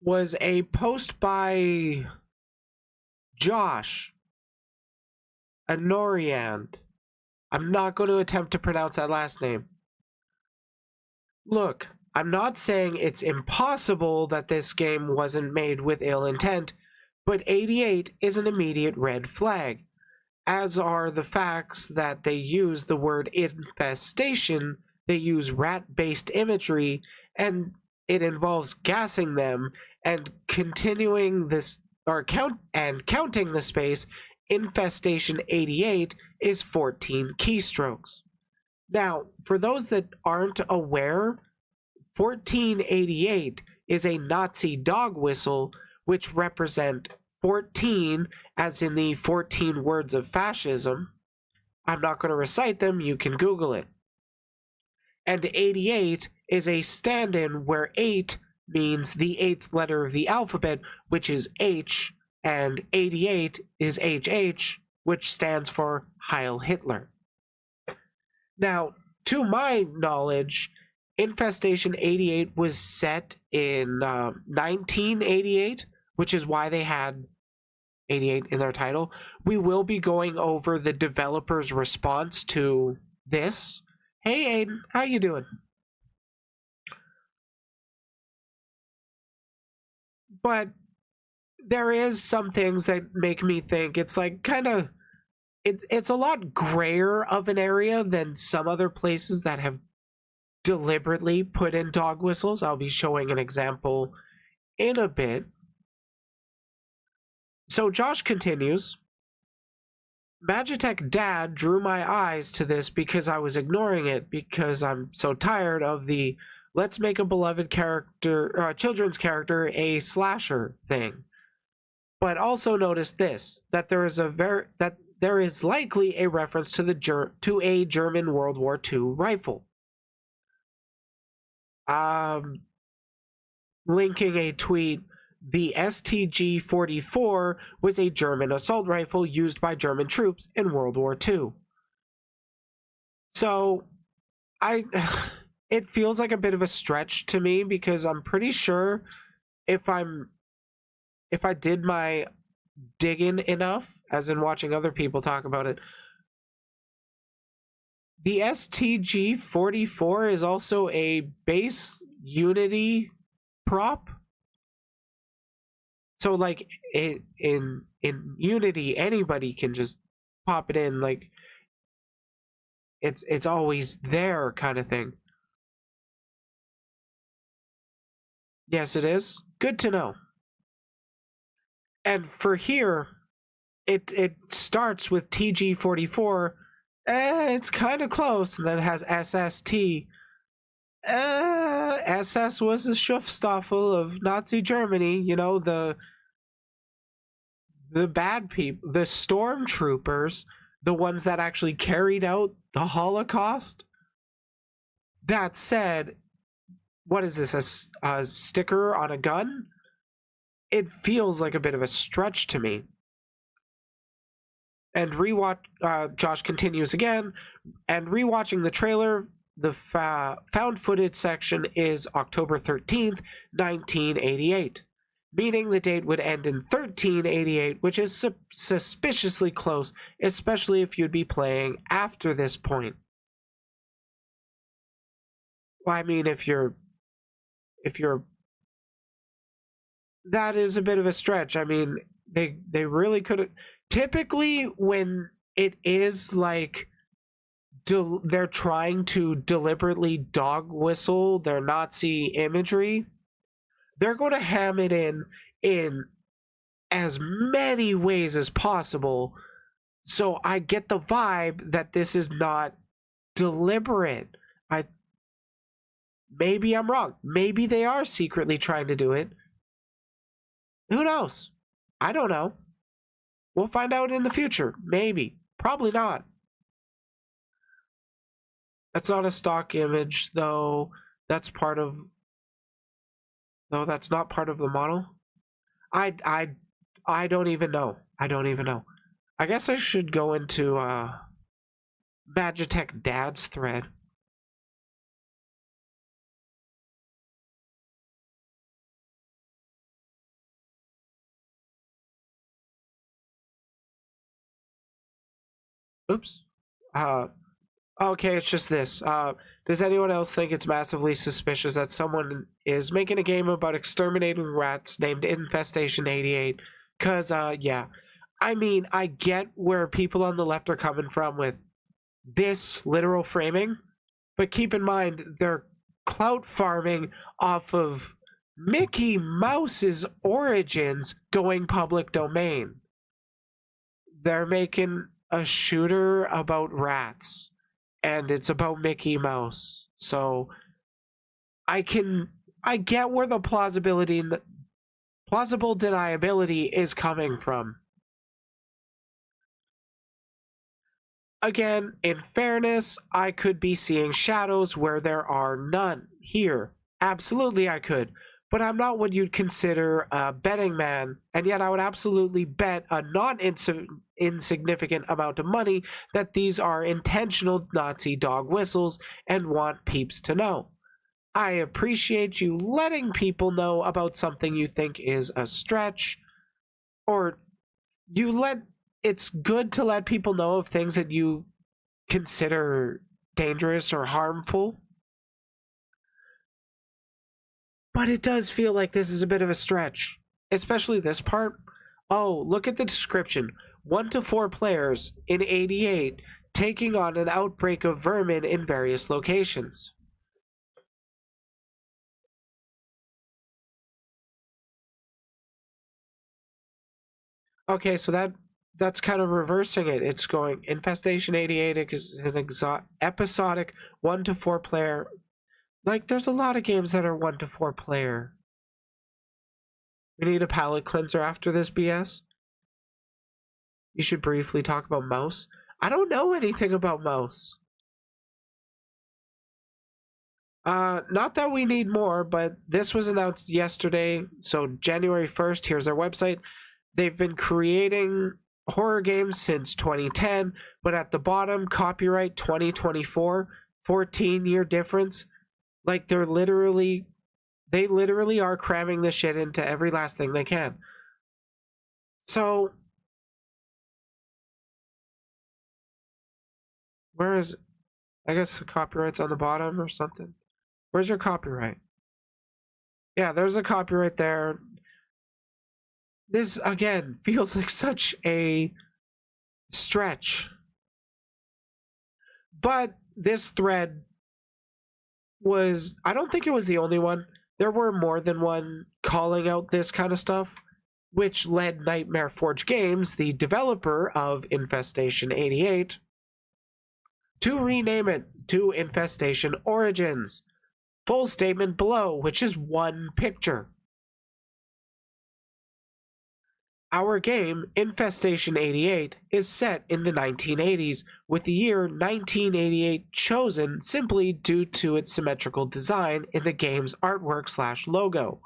was a post by Josh Anoriand. I'm not going to attempt to pronounce that last name. Look, I'm not saying it's impossible that this game wasn't made with ill intent, but 88 is an immediate red flag, as are the facts that they use the word infestation, they use rat-based imagery, and it involves gassing them and continuing this counting the space. Infestation 88 is 14 keystrokes. Now, for those that aren't aware, 1488 is a Nazi dog whistle which represent 14 as in the 14 words of fascism. I'm not going to recite them, you can Google it. And 88 is a stand-in where 8 means the 8th letter of the alphabet, which is H, and 88 is HH, which stands for Heil Hitler. Now, to my knowledge, Infestation 88 was set in 1988, which is why they had 88 in their title. We will be going over the developer's response to this. Hey Aiden, how you doing? But there is some things that make me think it's like kind of it's a lot grayer of an area than some other places that have deliberately put in dog whistles. I'll be showing an example in a bit. So Josh continues, Magitech Dad drew my eyes to this because I was ignoring it because I'm so tired of the let's make a beloved character, children's character, a slasher thing. But also notice this, that there is likely a reference to a German World War II rifle. Linking a tweet, the STG-44 was a German assault rifle used by German troops in World War II. So, it feels like a bit of a stretch to me because I'm pretty sure if I did my digging enough, as in watching other people talk about it, the STG-44 is also a base Unity prop. So like in Unity, anybody can just pop it in, like it's always there kind of thing. Yes, it is. Good to know. And for here, it starts with TG-44. It's kind of close, and then it has SST. SS was the Schutzstaffel of Nazi Germany. You know, the bad people, the stormtroopers, the ones that actually carried out the Holocaust. That said, what is this, a sticker on a gun? It feels like a bit of a stretch to me. And Josh continues again, and rewatching the trailer, the found footage section is October 13th, 1988, meaning the date would end in 1388, which is suspiciously close, especially if you'd be playing after this point. Well, I mean, if you're that is a bit of a stretch. I mean, they really could have. Typically, when it is like they're trying to deliberately dog whistle their Nazi imagery, they're going to ham it in as many ways as possible. So I get the vibe that this is not deliberate. Maybe I'm wrong. Maybe they are secretly trying to do it. Who knows? I don't know. We'll find out in the future. Maybe. Probably not. That's not a stock image, though. That's not part of the model. I don't even know. I guess I should go into Magitech Dad's thread. Oops. Okay, it's just this. Does anyone else think it's massively suspicious that someone is making a game about exterminating rats named Infestation 88? Cause, yeah. I mean, I get where people on the left are coming from with this literal framing, but keep in mind, they're clout farming off of Mickey Mouse's origins going public domain. They're making a shooter about rats, and it's about Mickey Mouse. So I get where the plausible deniability is coming from. Again, in fairness, I could be seeing shadows where there are none here. Absolutely I could. But I'm not what you'd consider a betting man, and yet I would absolutely bet a not insignificant amount of money that these are intentional Nazi dog whistles and want peeps to know. I appreciate you letting people know about something you think is a stretch, or it's good to let people know of things that you consider dangerous or harmful. But it does feel like this is a bit of a stretch, especially this part. Oh, look at the description. 1 to 4 players in 88, taking on an outbreak of vermin in various locations. Okay, so that's kind of reversing it. It's going Infestation 88 is an episodic 1 to 4 player. Like, there's a lot of games that are 1 to 4 player. We need a palate cleanser after this BS. You should briefly talk about Mouse. I don't know anything about Mouse. Not that we need more, but this was announced yesterday. So January 1st, here's their website. They've been creating horror games since 2010, but at the bottom, copyright 2024, 14-year difference. Like, they literally are cramming this shit into every last thing they can. So, where is, I guess the copyright's on the bottom or something. Where's your copyright? Yeah, there's a copyright there. This, again, feels like such a stretch. But this thread was, I don't think it was the only one. There were more than one calling out this kind of stuff, which led Nightmare Forge Games, the developer of Infestation 88, to rename it to Infestation Origins. Full statement below, which is one picture. Our game, Infestation 88, is set in the 1980s, with the year 1988 chosen simply due to its symmetrical design in the game's artwork/logo.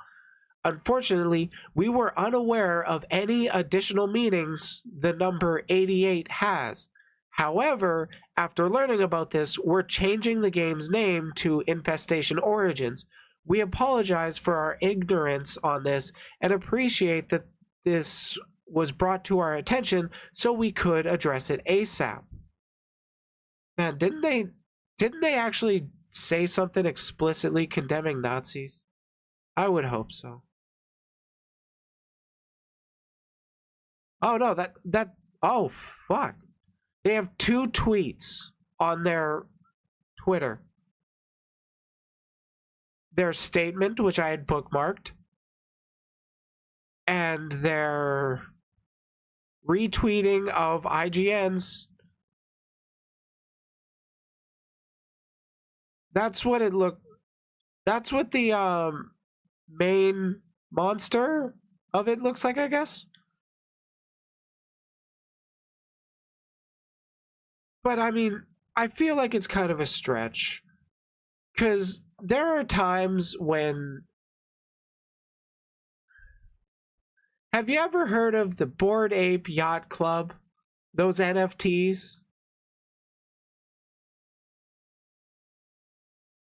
Unfortunately, we were unaware of any additional meanings the number 88 has. However, after learning about this, we're changing the game's name to Infestation Origins. We apologize for our ignorance on this and appreciate that this was brought to our attention so we could address it ASAP. Man, didn't they actually say something explicitly condemning Nazis? I would hope so. Oh no, oh fuck. They have 2 tweets on their Twitter. Their statement, which I had bookmarked, and their retweeting of IGN's. That's what it looked. That's what the main monster of it looks like, I guess. But I mean, I feel like it's kind of a stretch, because there are times when. Have you ever heard of the Bored Ape Yacht Club? Those NFTs?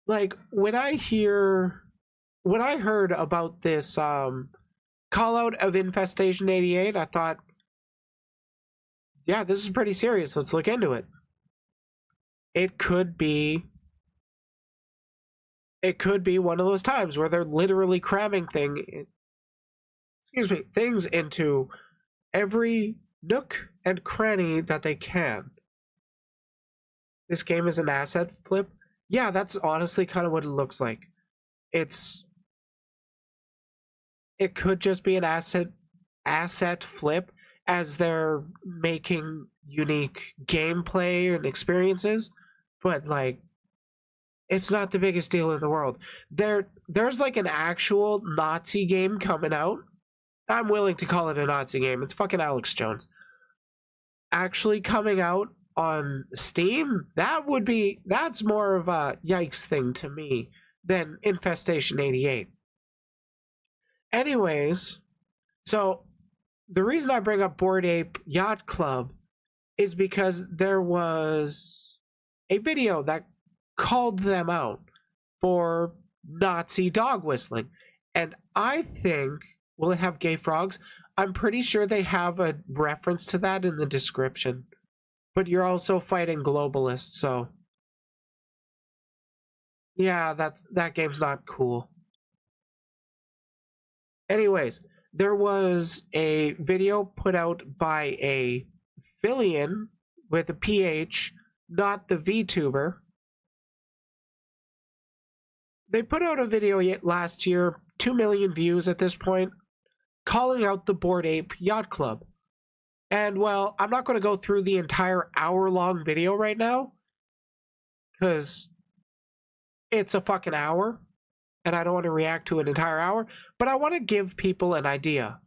Like, when I heard about this call out of Infestation 88, I thought, yeah, this is pretty serious. Let's look into it. It could be one of those times where they're literally cramming things into every nook and cranny that they can. This game is an asset flip. Yeah, that's honestly kind of what it looks like. It could just be an asset flip, as they're making unique gameplay and experiences, but like, it's not the biggest deal in the world. There's like an actual Nazi game coming out. I'm willing to call it a Nazi game. It's fucking Alex Jones. Actually coming out on Steam, that's more of a yikes thing to me than Infestation 88. Anyways, so the reason I bring up Bored Ape Yacht Club is because there was a video that called them out for Nazi dog whistling. And I think, will it have gay frogs? I'm pretty sure they have a reference to that in the description. But you're also fighting globalists, so yeah, that game's not cool. Anyways, there was a video put out by a Villian with a PH, not the VTuber. They put out a video last year, 2 million views at this point, calling out the Bored Ape Yacht Club. And, well, I'm not going to go through the entire hour-long video right now, because it's a fucking hour, and I don't want to react to an entire hour, but I want to give people an idea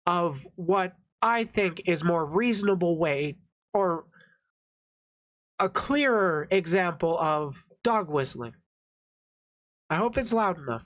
of what I think is more reasonable way, or a clearer example of dog whistling. I hope it's loud enough.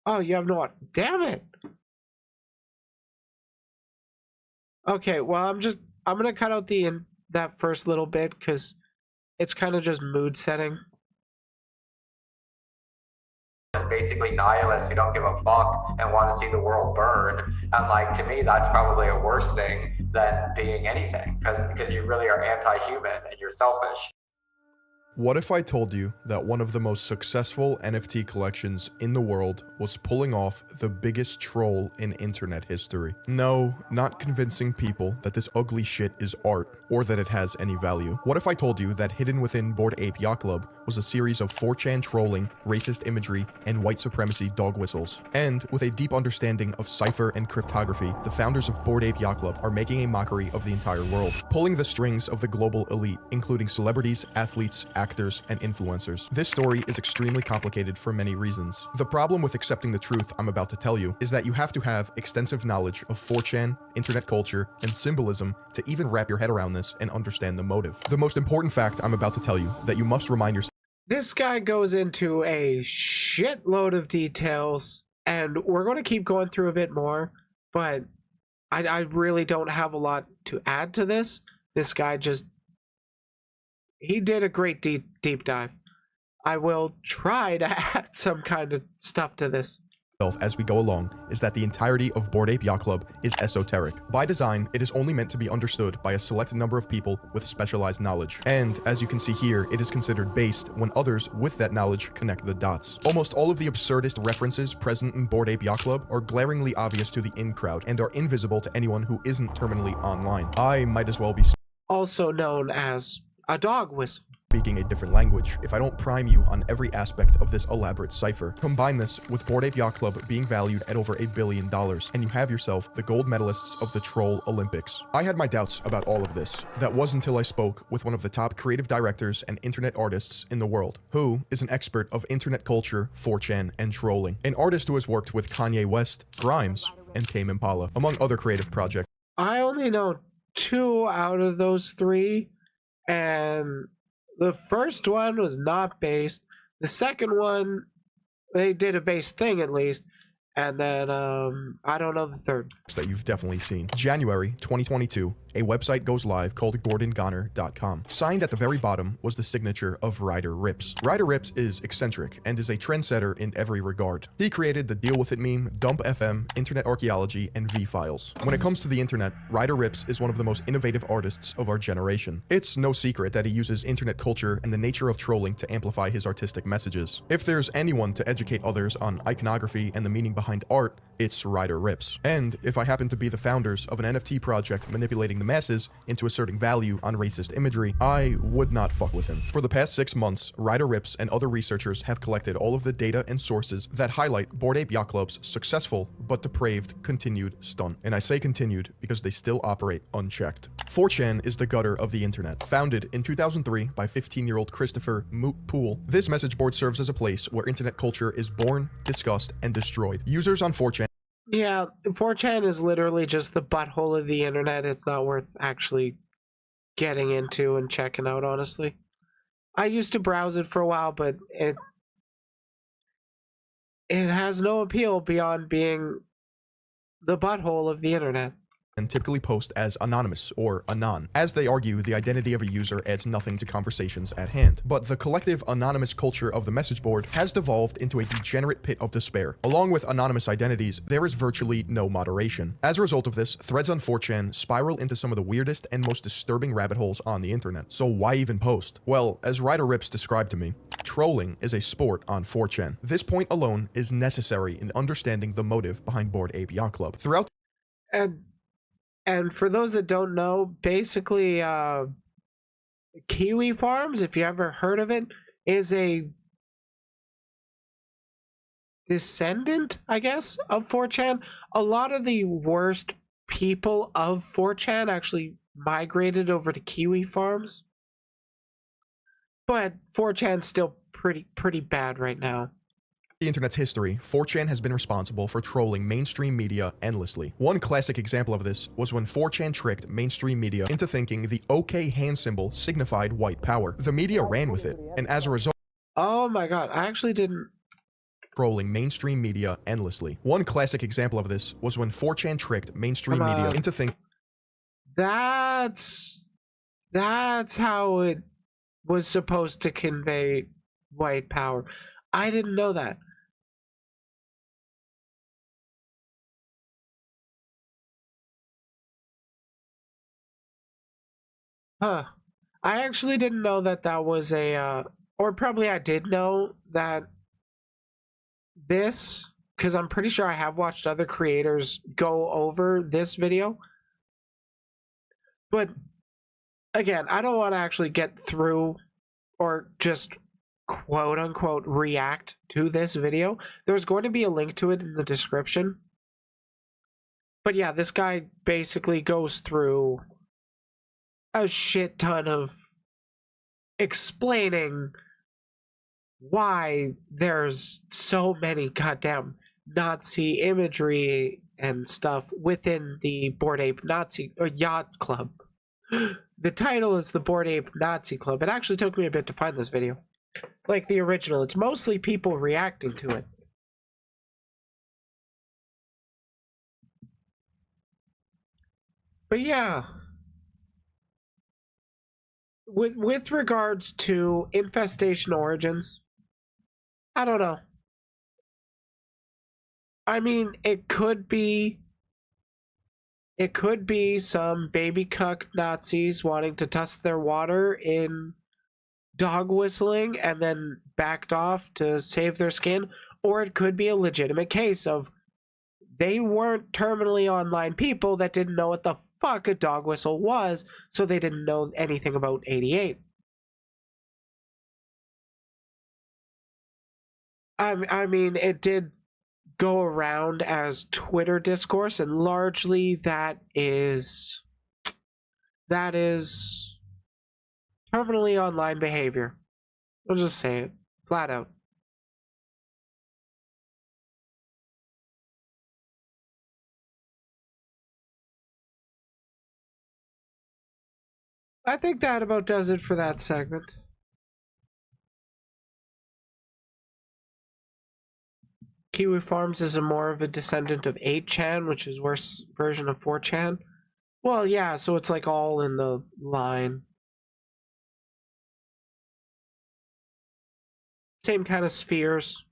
Oh, you have no one. Damn it. Okay, well, I'm gonna cut out that first little bit because it's kind of just mood setting. Basically nihilists who don't give a fuck and want to see the world burn. And like, to me, that's probably a worse thing than being anything, because you really are anti-human and you're selfish. What if I told you that one of the most successful NFT collections in the world was pulling off the biggest troll in internet history? No, not convincing people that this ugly shit is art or that it has any value. What if I told you that hidden within Bored Ape Yacht Club was a series of 4chan trolling, racist imagery, and white supremacy dog whistles? And with a deep understanding of cipher and cryptography, the founders of Bored Ape Yacht Club are making a mockery of the entire world, pulling the strings of the global elite, including celebrities, athletes, actors, and influencers. This story is extremely complicated for many reasons. The problem with accepting the truth I'm about to tell you is that you have to have extensive knowledge of 4chan, internet culture, and symbolism to even wrap your head around this and understand the motive. The most important fact I'm about to tell you that you must remind yourself. This guy goes into a shitload of details, and we're going to keep going through a bit more, but I really don't have a lot to add to this. This guy he did a great deep dive. I will try to add some kind of stuff to this as we go along is that the entirety of Bored Ape Yacht Club is esoteric. By design, it is only meant to be understood by a select number of people with specialized knowledge. And as you can see here, it is considered based when others with that knowledge connect the dots. Almost all of the absurdist references present in Bored Ape Yacht Club are glaringly obvious to the in-crowd and are invisible to anyone who isn't terminally online. I might as well be also known as a dog whistle. Speaking a different language if I don't prime you on every aspect of this elaborate cipher. Combine this with Bored Ape Yacht Club being valued at over $1 billion, and you have yourself the gold medalists of the Troll Olympics. I had my doubts about all of this. That was until I spoke with one of the top creative directors and internet artists in the world, who is an expert of internet culture, 4chan, and trolling. An artist who has worked with Kanye West, Grimes, and Tame Impala, among other creative projects. I only know 2 out of those 3, and the first one was not based. The second one, they did a based thing at least. And then, I don't know the third. That you've definitely seen. January 2022, a website goes live called GordonGoner.com. Signed at the very bottom was the signature of Ryder Rips. Ryder Rips is eccentric and is a trendsetter in every regard. He created the Deal With It meme, Dump FM, Internet Archaeology, and V-Files. When it comes to the internet, Ryder Rips is one of the most innovative artists of our generation. It's no secret that he uses internet culture and the nature of trolling to amplify his artistic messages. If there's anyone to educate others on iconography and the meaning behind art, it's Ryder Rips. And if I happen to be the founders of an NFT project manipulating the masses into asserting value on racist imagery, I would not fuck with him. For the past 6 months, Ryder Rips and other researchers have collected all of the data and sources that highlight Bored Ape Yacht Club's successful but depraved continued stunt. And I say continued because they still operate unchecked. 4chan is the gutter of the internet. Founded in 2003 by 15-year-old Christopher Moot Poole, this message board serves as a place where internet culture is born, discussed, and destroyed. Users on 4chan. Yeah, 4chan is literally just the butthole of the internet. It's not worth actually getting into and checking out, honestly. I used to browse it for a while, but it has no appeal beyond being the butthole of the internet. And typically post as anonymous or anon. As they argue, the identity of a user adds nothing to conversations at hand. But the collective anonymous culture of the message board has devolved into a degenerate pit of despair. Along with anonymous identities, there is virtually no moderation. As a result of this, threads on 4chan spiral into some of the weirdest and most disturbing rabbit holes on the internet. So why even post? Well, as Ryder Rips described to me, trolling is a sport on 4chan. This point alone is necessary in understanding the motive behind Bored Ape Yacht Club. Throughout And for those that don't know, basically, Kiwi Farms, if you ever heard of it, is a descendant, I guess, of 4chan. A lot of the worst people of 4chan actually migrated over to Kiwi Farms. But 4chan's still pretty bad right now. the internet's history, 4chan has been responsible for trolling mainstream media endlessly. One classic example of this was when 4chan tricked mainstream media into thinking the OK hand symbol signified white power. The media ran with it, and as a result, Oh my god, I actually didn't... trolling mainstream media endlessly. One classic example of this was when 4chan tricked mainstream Come media on. into thinking That's how it was supposed to convey white power. I didn't know that. Huh. I actually didn't know that that was a, or probably I did know that this, because I'm pretty sure I have watched other creators go over this video. But again, I don't want to actually get through or just quote unquote react to this video. There's going to be a link to it in the description. But yeah, this guy basically goes through a shit ton of explaining why there's so many goddamn Nazi imagery and stuff within the Bored Ape Nazi or Yacht Club. The title is the Bored Ape Nazi Club. It actually took me a bit to find this video. Like the original, it's mostly people reacting to it. But yeah, with regards to infestation origins, I don't know. I mean, it could be some baby cuck Nazis wanting to test their water in dog whistling and then backed off to save their skin, or it could be a legitimate case of they weren't terminally online people that didn't know what the fuck a dog whistle was, so they didn't know anything about 88. I mean, it did go around as Twitter discourse, and largely that is terminally online behavior. I'll just say it flat out. I think that about does it for that segment. Kiwi Farms is a more of a descendant of 8chan, which is worse version of 4chan. Well, yeah, so it's like all in the line. Same kind of spheres.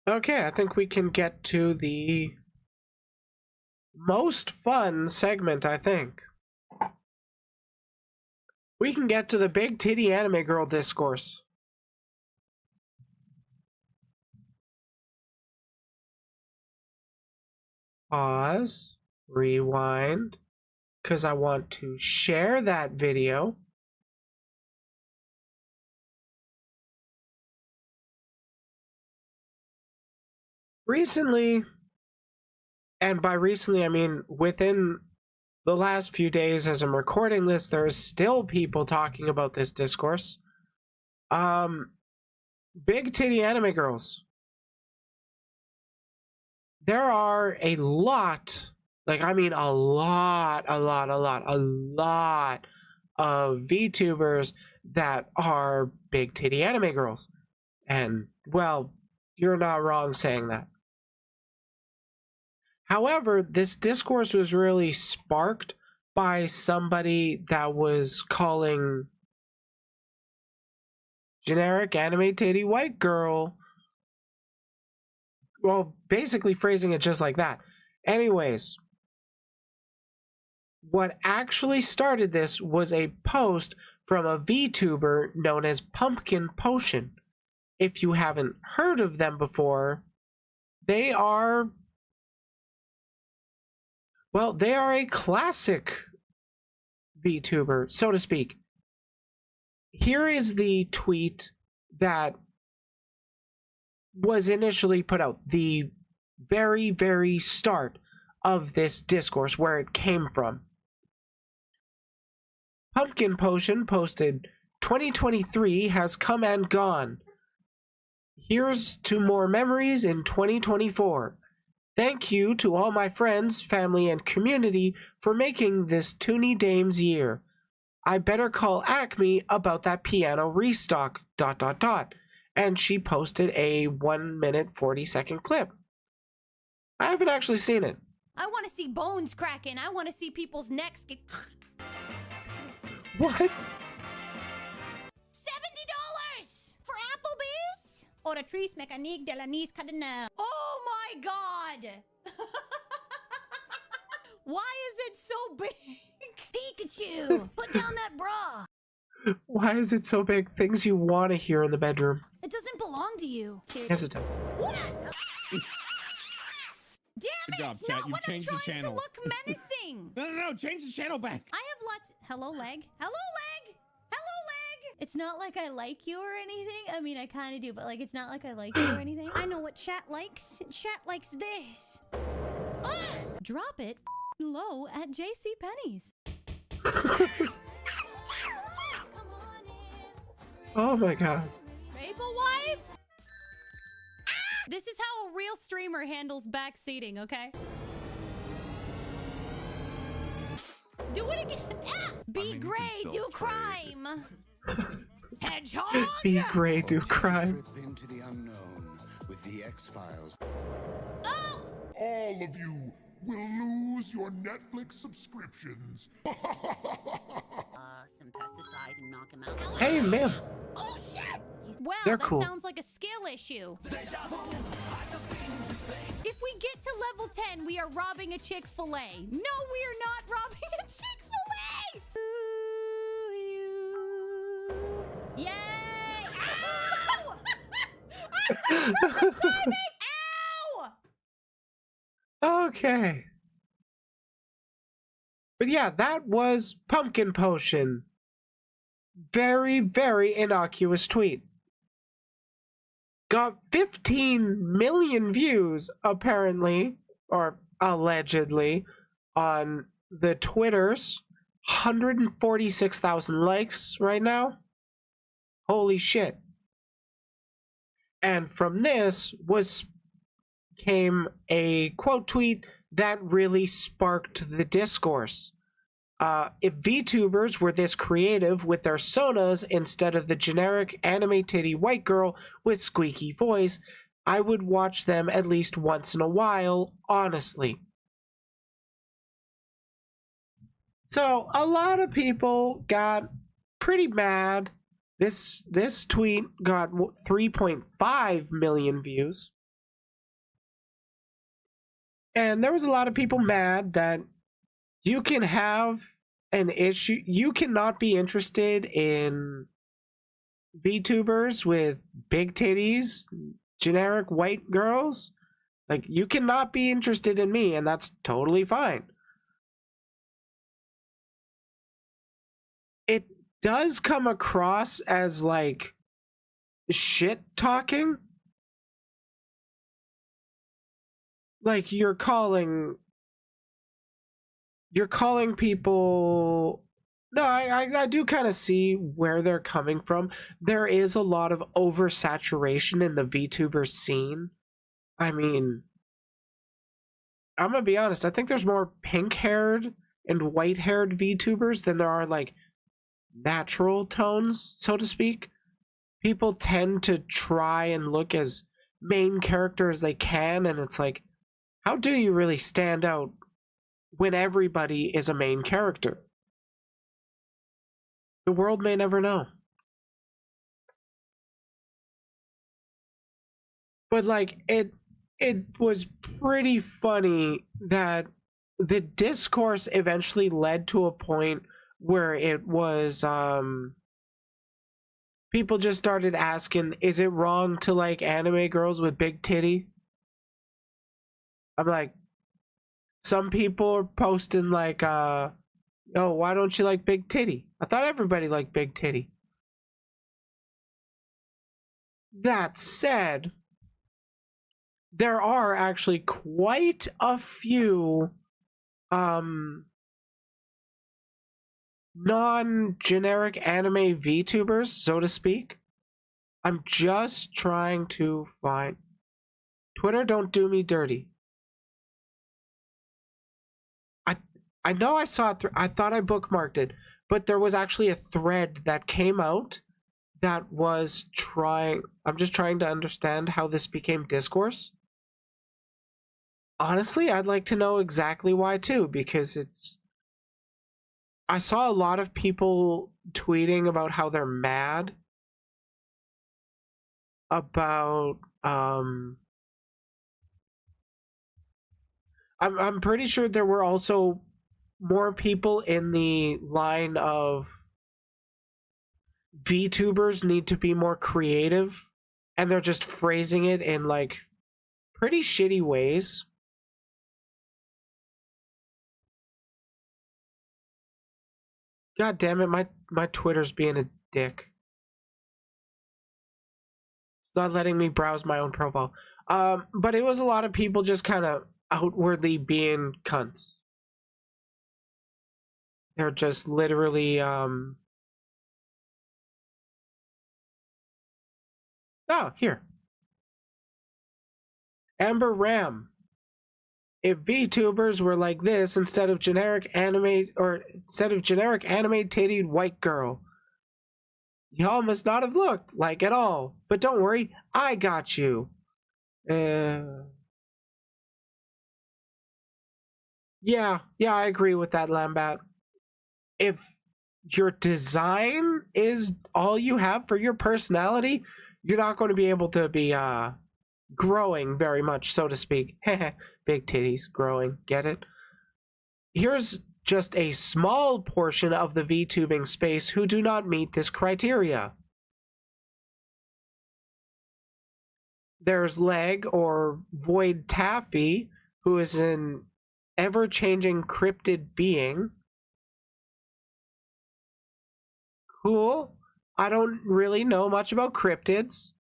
Okay, I think we can get to the most fun segment, I think. We can get to the big titty anime girl discourse. Pause. Rewind. because I want to share that video. Recently, and by recently I mean within the last few days as I'm recording this, there is still people talking about this discourse. Big titty anime girls. There are a lot, like I mean a lot of VTubers that are big titty anime girls. And, well, you're not wrong saying that. However, this discourse was really sparked by somebody that was calling generic anime titty white girl. Well, basically phrasing it just like that. Anyways, what actually started this was a post from a VTuber known as Pumpkin Potion. If you haven't heard of them before, they are a classic VTuber, so to speak. Here is the tweet that was initially put out, the very, very start of this discourse, where it came from. Pumpkin Potion posted, 2023 has come and gone. Here's to more memories in 2024. Thank you to all my friends, family, and community for making this Toonie Dames year. I better call Acme about that piano restock, ... And she posted a 1-minute 40-second clip. I haven't actually seen it. I want to see bones cracking. I want to see people's necks get... What? $70 for Applebee's? Oratrice mécanique de la nice cardinal. Oh my god! Why is it so big? Pikachu, put down that bra. Why is it so big? Things you want to hear in the bedroom. It doesn't belong to you. Yes, it does. What? Damn it! Good job, Not Cat. You've when changed I'm the trying channel. to look menacing. No, change the channel back. I have lots. Hello, leg. Hello, leg. Hello, leg. It's not like I like you or anything. I mean, I kind of do, but like, it's not like I like you or anything. I know what chat likes. Chat likes this. Ah! Drop it low at JC Penney's. Oh my god. Maple wife? This is how a real streamer handles back seating, okay? Do it again. Ah! Be gray, do crime. Hedgehog. Be gray, do crime. Trip into the unknown with the X-Files. Oh! All of you will lose your Netflix subscriptions. Some pesticide and knock him out. Hey, ma'am. Oh shit! Well, They're that cool. sounds like a skill issue. If we get to level 10, we are robbing a Chick-fil-A. No, we are not robbing a Chick-fil-A! Yay! Ow! Timing! Ow! Okay. But yeah, that was Pumpkin Potion. Very, very innocuous tweet. Got 15 million views, apparently, or allegedly, on the Twitters. 146,000 likes right now. Holy shit. And from this came a quote tweet that really sparked the discourse. If VTubers were this creative with their sonas instead of the generic anime titty white girl with squeaky voice, I would watch them at least once in a while, honestly. So a lot of people got pretty mad. This tweet got 3.5 million views. And there was a lot of people mad that you can have an issue. You cannot be interested in VTubers with big titties, generic white girls. Like, you cannot be interested in me, and that's totally fine. it does come across as like shit talking. Like you're calling people. No, I do kind of see where they're coming from. There is a lot of oversaturation in the VTuber scene. I mean, I'm gonna be honest, I think there's more pink-haired and white-haired VTubers than there are like natural tones, so to speak. People tend to try and look as main character as they can, and it's like, how do you really stand out when everybody is a main character? The world may never know. But like it was pretty funny that the discourse eventually led to a point where it was people just started asking, is it wrong to like anime girls with big titty? I'm like, some people are posting like oh, why don't you like big titty? I thought everybody liked big titty. That said, there are actually quite a few non-generic anime VTubers, so to speak. I'm just trying to find Twitter, don't do me dirty. I know I saw it. I thought I bookmarked it, but there was actually a thread that came out that was trying. I'm just trying to understand how this became discourse. Honestly, I'd like to know exactly why too, because I saw a lot of people tweeting about how they're mad about I'm pretty sure there were also more people in the line of VTubers need to be more creative, and they're just phrasing it in like pretty shitty ways. God damn it, my Twitter's being a dick. It's not letting me browse my own profile. But it was a lot of people just kind of outwardly being cunts. They're just literally oh, here. Amber Ram. If VTubers were like this instead of generic anime tittied white girl, y'all must not have looked like at all. But don't worry, I got you. Yeah, I agree with that, Lambat. If your design is all you have for your personality, you're not going to be able to be growing very much, so to speak. Big titties, growing, get it? Here's just a small portion of the VTubing space who do not meet this criteria. There's Leg, or Void Taffy, who is an ever-changing cryptid being. Cool. I don't really know much about cryptids.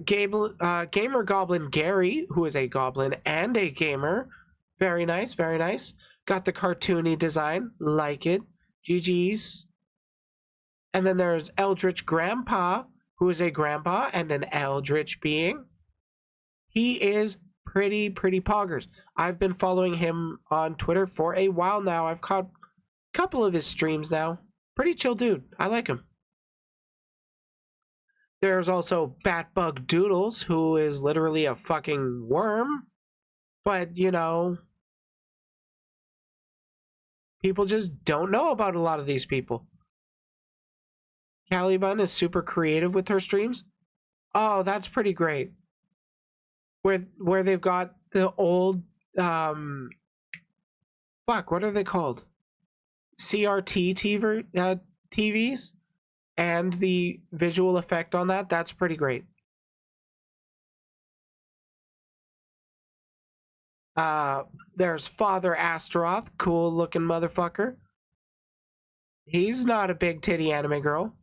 Gamer Goblin Gary, who is a goblin and a gamer. Very nice, very nice. Got the cartoony design, like it. GG's. And then there's Eldritch Grandpa, who is a grandpa and an eldritch being. He is pretty poggers. I've been following him on Twitter for a while now. I've caught a couple of his streams now. Pretty chill dude. I like him. There's also Batbug Doodles, who is literally a fucking worm. But, you know, people just don't know about a lot of these people. Caliban is super creative with her streams. Oh, that's pretty great. Where they've got the old fuck, what are they called? CRT TVs and the visual effect on that's pretty great. There's Father Astaroth, cool looking motherfucker. He's not a big titty anime girl.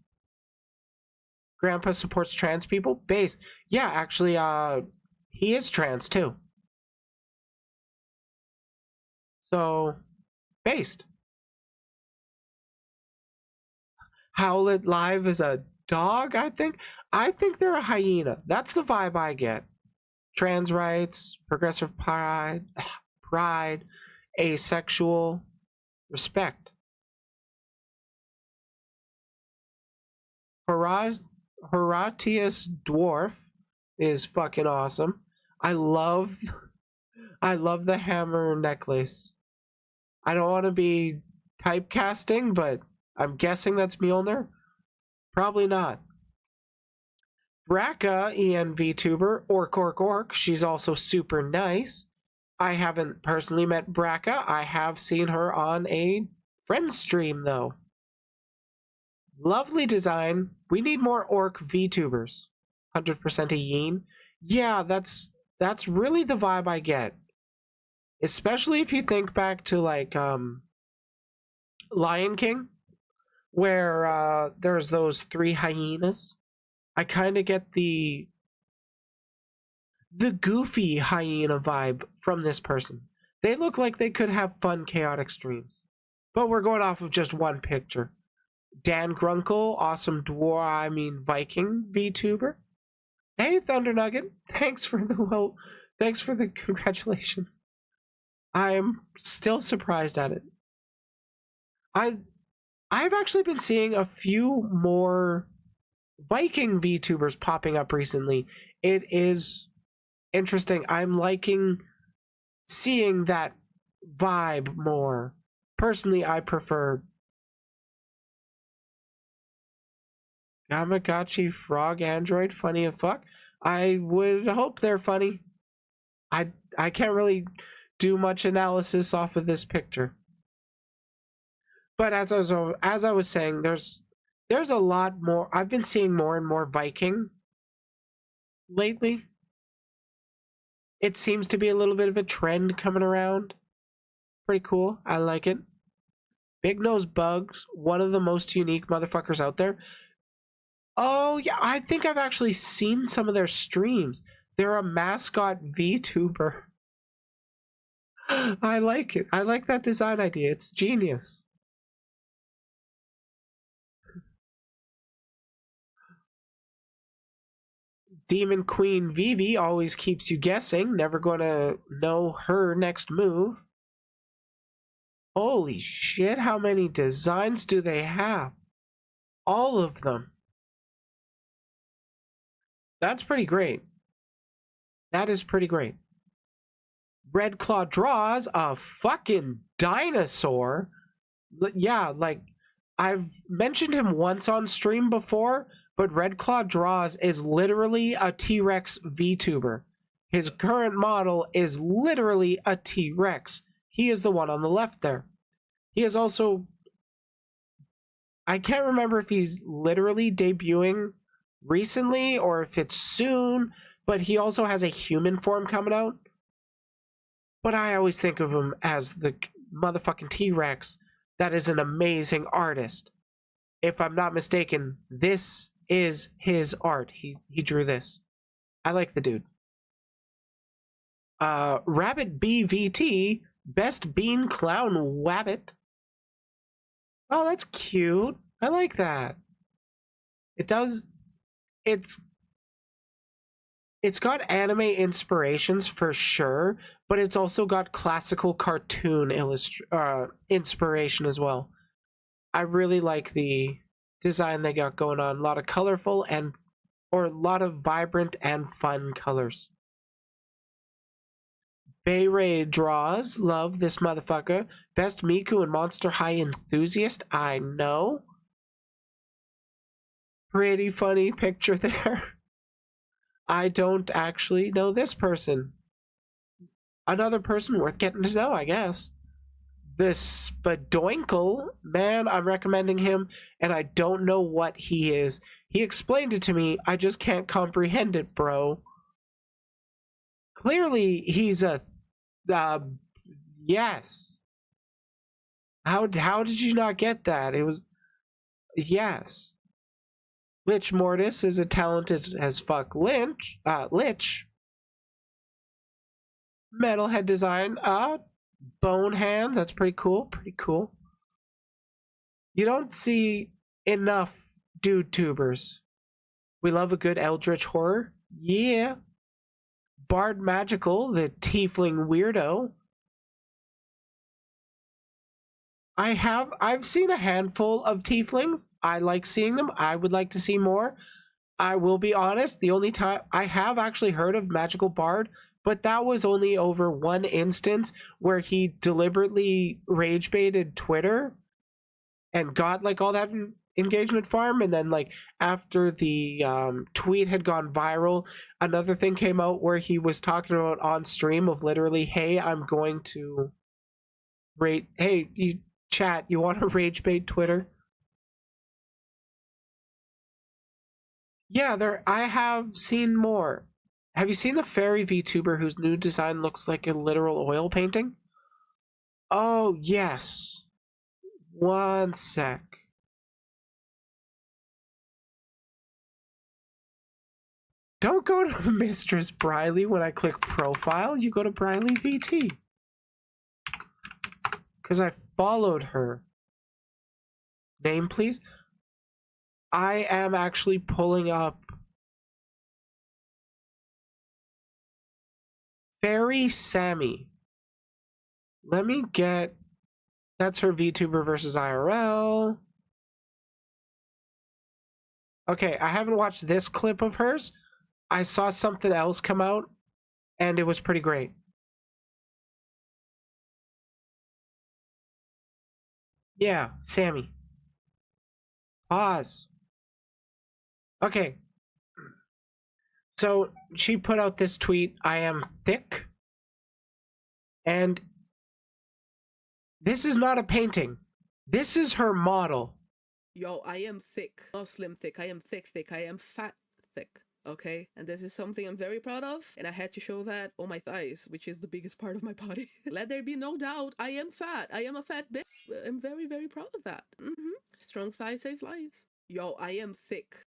Grandpa supports trans people. Base. Yeah, actually, he is trans too. So, based. Howlet Live is a dog, I think. I think they're a hyena. That's the vibe I get. Trans rights, progressive pride, asexual, respect. Horatius Dwarf is fucking awesome. I love the hammer necklace. I don't want to be typecasting, but I'm guessing that's Mjolnir. Probably not. Braca, ENVTuber, Orc. She's also super nice. I haven't personally met Braca. I have seen her on a friend stream, though. Lovely design. We need more Orc VTubers. 100% a Yeen. Yeah, that's really the vibe I get. Especially if you think back to, like, Lion King, where there's those 3 hyenas. I kind of get the goofy hyena vibe from this person. They look like they could have fun, chaotic streams. But we're going off of just one picture. Dan Grunkle, awesome Viking VTuber. Hey, Thunder Nugget, thanks for the congratulations. I am still surprised at it. I've actually been seeing a few more Viking VTubers popping up recently. It is interesting. I'm liking seeing that vibe more. Personally, I prefer Gamagachi Frog Android funny as fuck. I would hope they're funny. I can't really do much analysis off of this picture. But as I was saying, there's a lot more. I've been seeing more and more Viking lately. It seems to be a little bit of a trend coming around. Pretty cool. I like it. Big Nose Bugs, one of the most unique motherfuckers out there. Oh, yeah, I think I've actually seen some of their streams. They're a mascot VTuber. I like it. I like that design idea. It's genius. Demon Queen Vivi always keeps you guessing. Never gonna know her next move. Holy shit, how many designs do they have? All of them. That's pretty great. That is pretty great. Red Claw draws a fucking dinosaur. Yeah, like, I've mentioned him once on stream before, but Red Claw Draws is literally a T-Rex VTuber. His current model is literally a T-Rex. He is the one on the left there. He is also... I can't remember if he's literally debuting recently or if it's soon, but he also has a human form coming out. But I always think of him as the motherfucking T-Rex. That is an amazing artist. If I'm not mistaken, this is his art. He drew this. I like the dude. Rabbit BVT, Best Bean Clown Wabbit. Oh, that's cute. I like that. It's got anime inspirations for sure, but it's also got classical cartoon inspiration as well. I really like the design they got going on. A lot of colorful a lot of vibrant and fun colors. Bay Ray draws. Love this motherfucker. Best Miku and Monster High enthusiast I know. Pretty funny picture there. I don't actually know this person. Another person worth getting to know, I guess. This Spadoinkle, man, I'm recommending him, and I don't know what he is. He explained it to me, I just can't comprehend it, bro. Clearly, he's a... yes. How did you not get that? Yes. Lich Mortis is a talented as fuck Lich. Metalhead design. Bone hands. That's pretty cool. Pretty cool. You don't see enough dude tubers. We love a good eldritch horror. Yeah. Bard Magical, the tiefling weirdo. I've seen a handful of tieflings. I like seeing them. I would like to see more. I will be honest, the only time I have actually heard of Magical Bard, but that was only over one instance where he deliberately rage baited Twitter and got like all that engagement farm, and then like after the tweet had gone viral, another thing came out where he was talking about on stream of literally, hey, I'm going to rate, hey, you chat, you want to rage bait Twitter? Yeah, there. I have seen more. Have you seen the fairy VTuber whose new design looks like a literal oil painting? Oh, yes. One sec. Don't go to Mistress Briley when I click profile. You go to Briley VT. Because I followed her. Name, please. I am actually pulling up Fairy Sammy. Let me get... That's her VTuber versus IRL. Okay, I haven't watched this clip of hers. I saw something else come out, and it was pretty great. Yeah, Sammy. Pause. Okay. So she put out this tweet, I am thick. And this is not a painting. This is her model. Yo, I am thick. Not slim thick. I am thick. I am fat thick. Okay? And this is something I'm very proud of. And I had to show that on my thighs, which is the biggest part of my body. Let there be no doubt. I am fat. I am a fat bitch. I'm very, very proud of that. Strong thighs save lives. Yo, I am thick.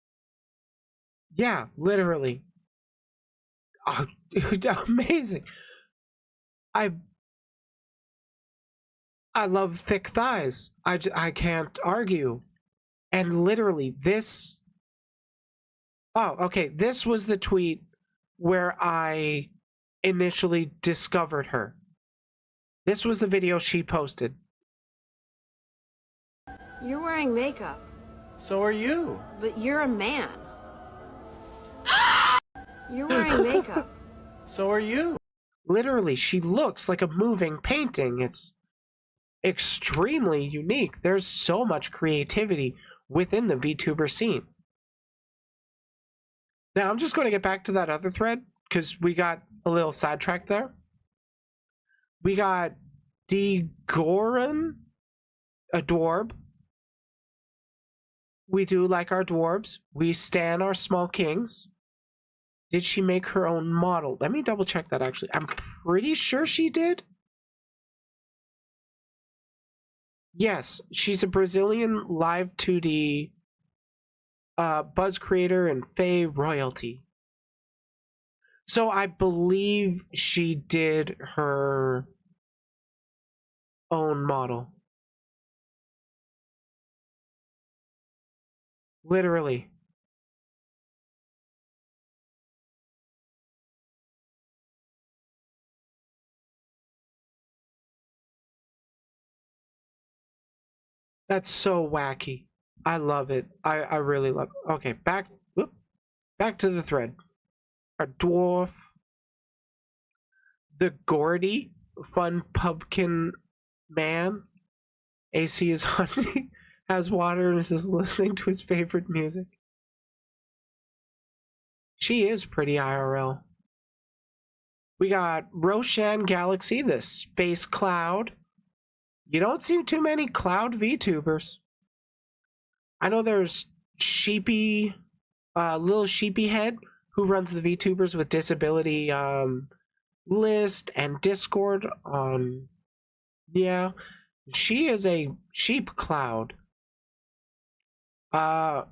Yeah, literally. Oh, amazing. I love thick thighs. I can't argue. And literally this... Oh, okay. This was the tweet where I initially discovered her. This was the video she posted. You're wearing makeup, So are you. but you're a man. You're wearing makeup. So are you. Literally, she looks like a moving painting. It's extremely unique. There's so much creativity within the VTuber scene. Now, I'm just going to get back to that other thread because we got a little sidetracked there. We got Goran, a dwarb. We do like our dwarves. We stan our small kings. Did she make her own model? Let me double check that actually. I'm pretty sure she did. Yes, she's a Brazilian live 2D Buzz creator and Fae royalty. So I believe she did her own model. Literally. That's so wacky. I love it. I really love it. Okay, back to the thread. Our dwarf. The Gordy, fun pumpkin man. AC is hunting, has water, and is just listening to his favorite music. She is pretty IRL. We got Roshan Galaxy, the space cloud. You don't see too many cloud VTubers. I know there's Sheepy, Little Sheepy Head, who runs the VTubers with disability list and Discord on... Yeah, she is a sheep cloud. Uh,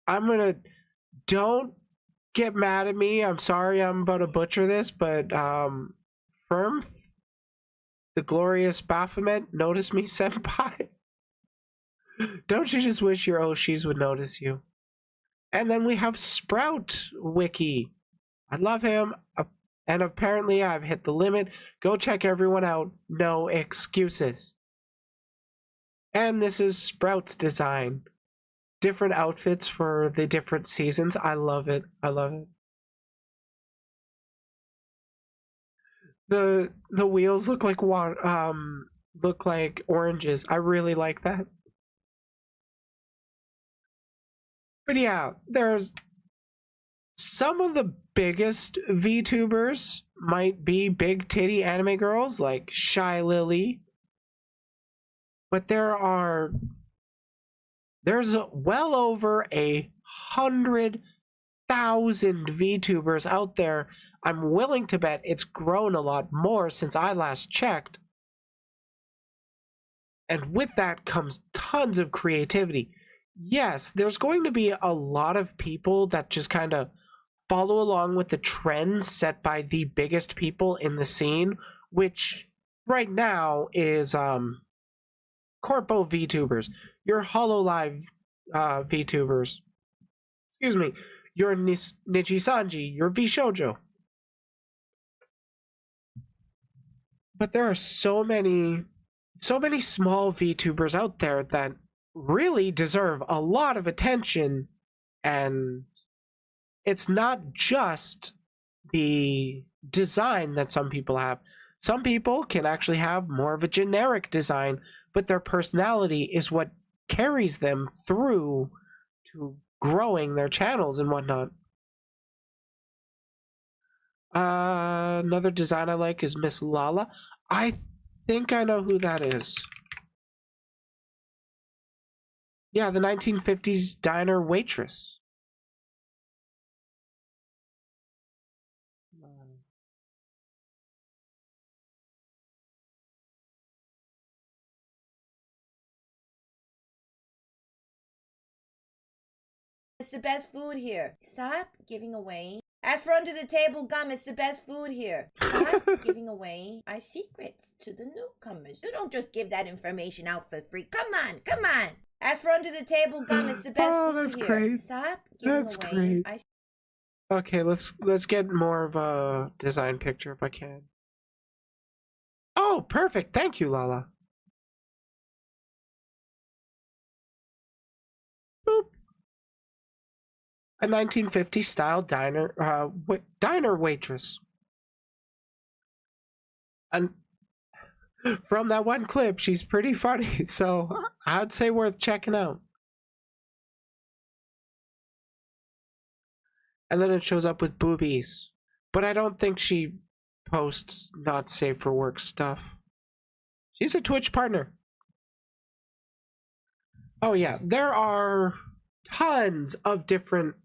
I'm gonna. Don't get mad at me. I'm sorry I'm about to butcher this, but Firmth, the glorious Baphomet, notice me, senpai. Don't you just wish your Oshis would notice you? And then we have Sprout Wiki. I love him. And apparently I've hit the limit. Go check everyone out. No excuses. And this is Sprout's design. Different outfits for the different seasons. I love it. I love it. The wheels look like oranges. I really like that. But yeah, there's some of the biggest VTubers might be big titty anime girls like Shy Lily. But there's well over 100,000 VTubers out there. I'm willing to bet it's grown a lot more since I last checked. And with that comes tons of creativity. Yes, there's going to be a lot of people that just kind of follow along with the trends set by the biggest people in the scene, which right now is Corpo VTubers, your HoloLive VTubers, excuse me, your Nijisanji, your VShojo. But there are so many small VTubers out there that really deserve a lot of attention, and it's not just the design that some people have. Some people can actually have more of a generic design, but their personality is what carries them through to growing their channels and whatnot. Another design I like is Miss Lala. I think I know who that is. Yeah, the 1950s diner waitress. It's the best food here. Stop giving away. Ask for under the table gum. It's the best food here. Stop giving away our secrets to the newcomers. You don't just give that information out for free. Come on, come on. Ask for under the table gum. It's the best food that's here. Great. Stop giving That's away. Great. Okay, let's get more of a design picture if I can. Oh, perfect. Thank you, Lala. Boop. A 1950s style diner waitress. And from that one clip, she's pretty funny, so I'd say worth checking out. And then it shows up with boobies. But I don't think she posts not safe for work stuff. She's a Twitch partner. Oh yeah, there are tons of different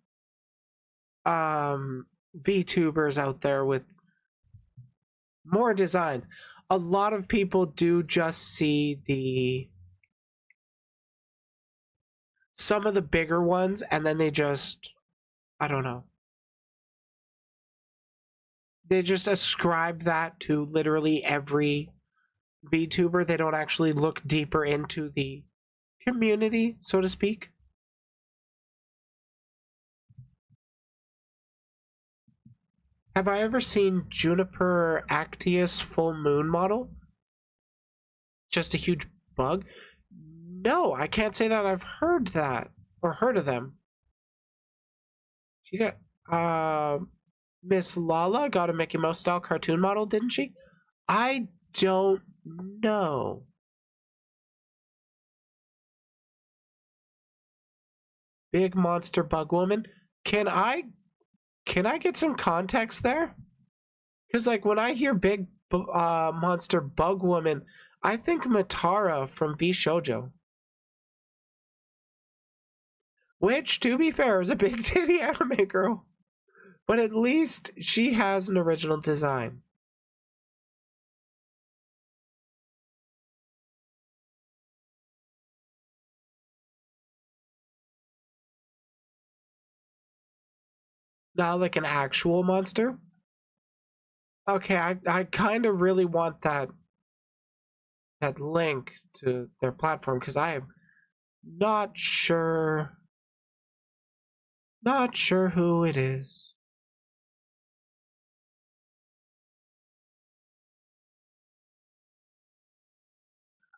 VTubers out there with more designs. A lot of people do just see some of the bigger ones, and then they just, I don't know. They just ascribe that to literally every VTuber. They don't actually look deeper into the community, so to speak. Have I ever seen Juniper Actius full moon model? Just a huge bug? No, I can't say that I've heard that or heard of them. She got Miss Lala got a Mickey Mouse style cartoon model, didn't she? I don't know. Big monster bug woman. Can I get some context there? Because like when I hear big monster bug woman, I think Matara from VShojo. Which, to be fair, is a big titty anime girl. But at least she has an original design. Not like an actual monster? Okay, I kind of really want that link to their platform because I am not sure who it is.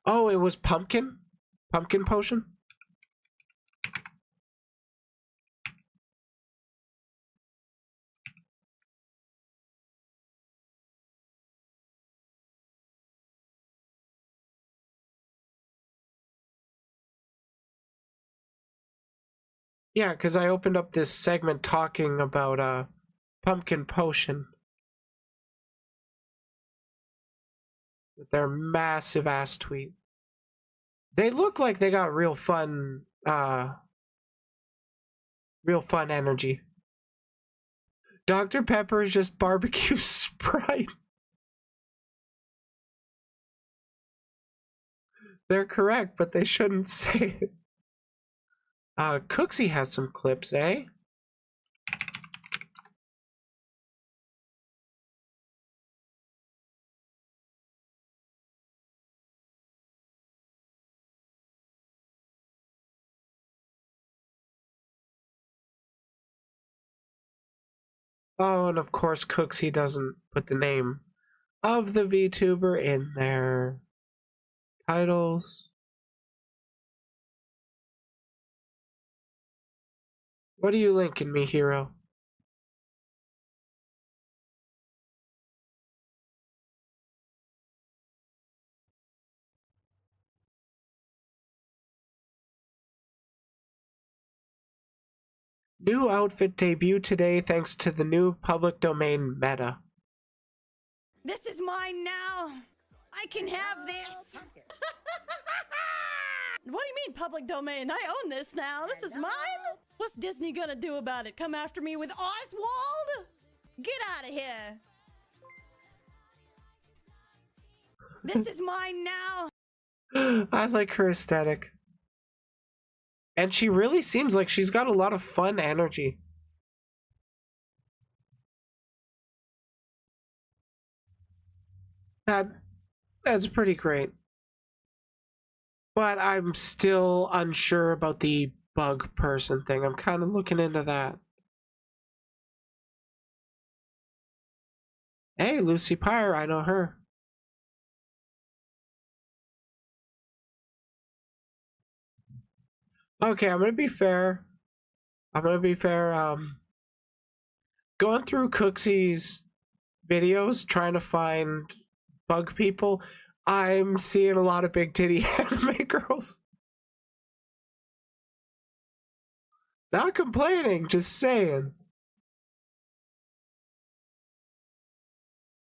Oh, it was pumpkin potion. Yeah, because I opened up this segment talking about pumpkin potion with their massive ass tweet. They look like they got real fun energy. Dr. Pepper is just barbecue Sprite. They're correct, but they shouldn't say it. Cooksy has some clips, eh? Oh, and of course Cooksy doesn't put the name of the VTuber in their titles. What are you linking me, hero? New outfit debut today thanks to the new public domain meta. This is mine now. I can have this. What do you mean public domain? I own this now. This is mine. What's Disney gonna do about it? Come after me with Oswald? Get out of here. This is mine now. I like her aesthetic. And she really seems like she's got a lot of fun energy. That's pretty great. But I'm still unsure about the bug person thing. I'm kind of looking into that. Hey, Lucy Pyre, I know her. Okay, I'm gonna be fair. Going through Cooksy's videos, trying to find bug people, I'm seeing a lot of big titty anime girls. Not complaining, just saying.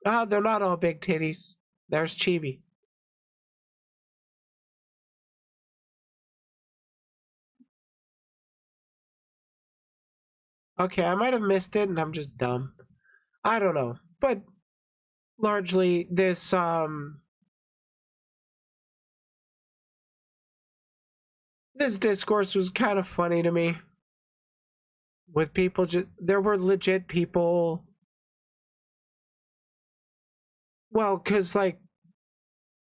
They're not all big titties. There's Chibi. Okay, I might have missed it and I'm just dumb. I don't know. But largely this discourse was kind of funny to me. With people there were legit people. Well, cuz like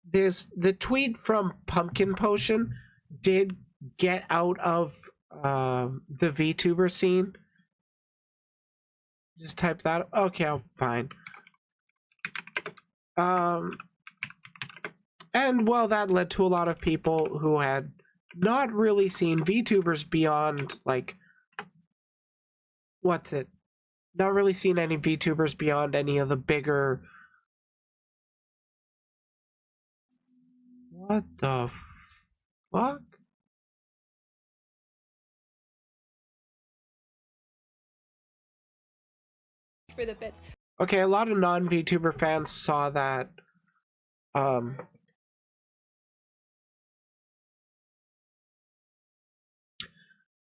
the tweet from Pumpkin Potion did get out of the VTuber scene. Just type that. Okay, I'll fine. And well, that led to a lot of people who had not really seen VTubers beyond like what's it? Not really seen any VTubers beyond any of the bigger. What the fuck? For the bits. Okay, a lot of non-VTuber fans saw that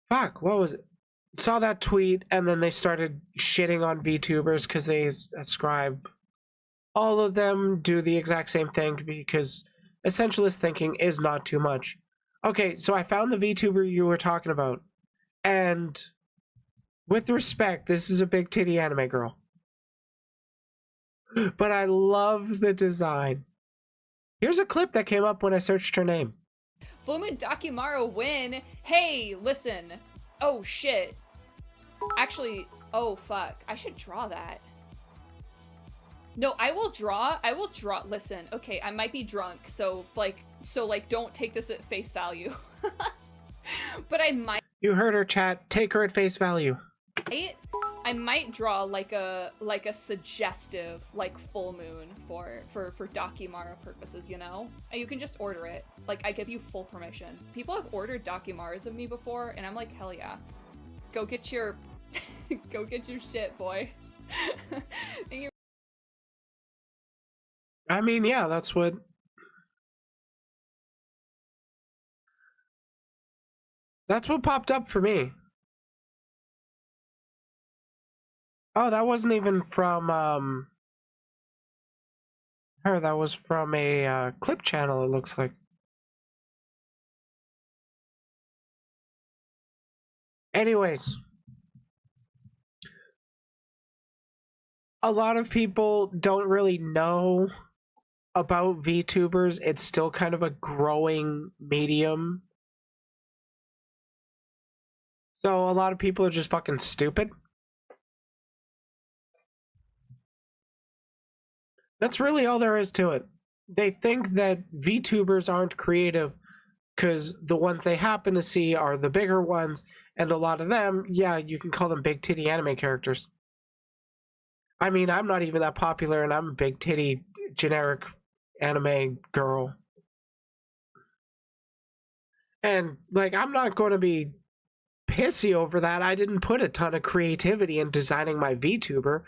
fuck, what was it? Saw that tweet and then they started shitting on VTubers because they ascribe all of them do the exact same thing because essentialist thinking is not too much. Okay, so I found the VTuber you were talking about and With respect, this is a big titty anime girl. But I love the design. Here's a clip that came up when I searched her name. Full Moon Dakimaru win. Hey, listen. Oh, shit. Actually, oh, fuck. I should draw that. No, I will draw. Listen, okay, I might be drunk, so don't take this at face value. But I might. You heard her, chat. Take her at face value. I might draw like a suggestive like full moon for Dakimaru purposes, you know? And you can just order it. Like, I give you full permission. People have ordered Dakimarus of me before, and I'm like, hell yeah. Go get your go get your shit, boy. I mean, yeah, that's what popped up for me. Oh, that wasn't even from her. That was from a clip channel, it looks like. Anyways, a lot of people don't really know about VTubers. It's still kind of a growing medium. So a lot of people are just fucking stupid. That's really all there is to it. They think that VTubers aren't creative because the ones they happen to see are the bigger ones, and a lot of them, yeah, you can call them big titty anime characters. I mean, I'm not even that popular, and I'm a big titty generic anime girl. And, like, I'm not going to be pissy over that. I didn't put a ton of creativity in designing my VTuber.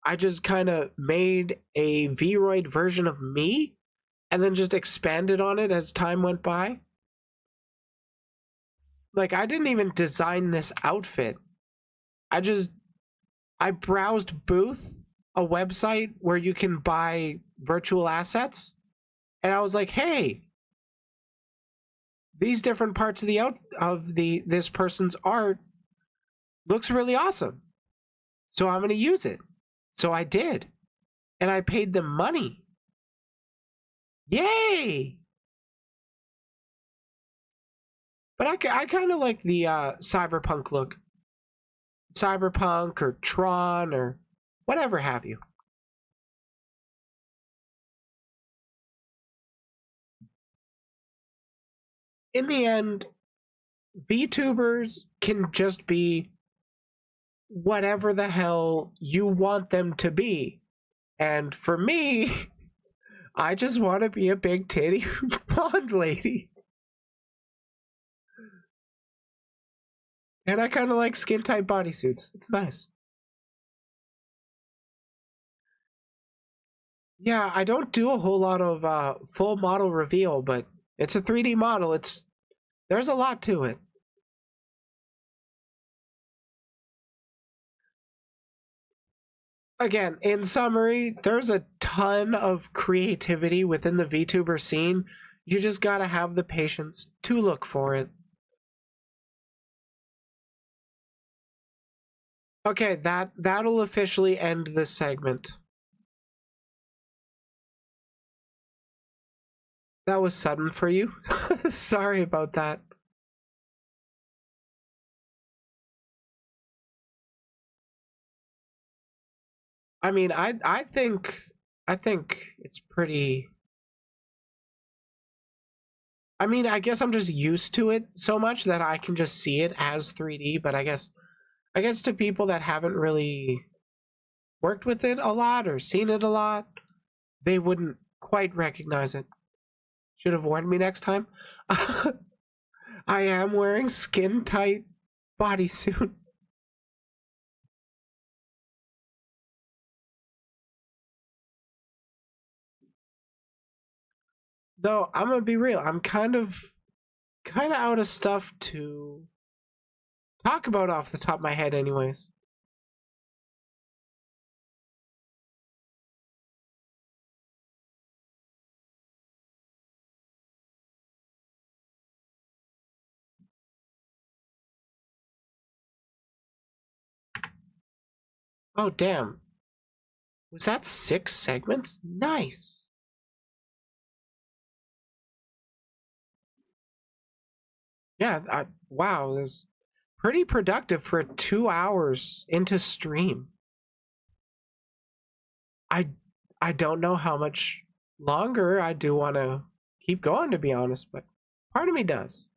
I just kind of made a V-Roid version of me and then just expanded on it as time went by. Like, I didn't even design this outfit. I browsed Booth, a website where you can buy virtual assets, and I was like, hey, these different parts of this person's art looks really awesome. So I'm going to use it. So I did. And I paid them money. Yay! But I kind of like the cyberpunk look. Cyberpunk or Tron or whatever have you. In the end, VTubers can just be whatever the hell you want them to be. And for me, I just want to be a big titty blonde lady. And I kind of like skin tight bodysuits. It's nice. Yeah, I don't do a whole lot of full model reveal, but it's a 3D model. There's a lot to it. Again, in summary, there's a ton of creativity within the VTuber scene. You just gotta have the patience to look for it. Okay, that'll officially end this segment. That was sudden for you. Sorry about that. I mean, I think it's pretty. I mean, I guess I'm just used to it so much that I can just see it as 3D, but I guess to people that haven't really worked with it a lot or seen it a lot, they wouldn't quite recognize it. Should have warned me next time. I am wearing skin tight bodysuit. Though I'm gonna be real, I'm kind of out of stuff to talk about off the top of my head anyways. Oh, damn. Was that 6 segments? Nice. Yeah, wow, it was pretty productive for 2 hours into stream. I don't know how much longer I do want to keep going, to be honest, but part of me does.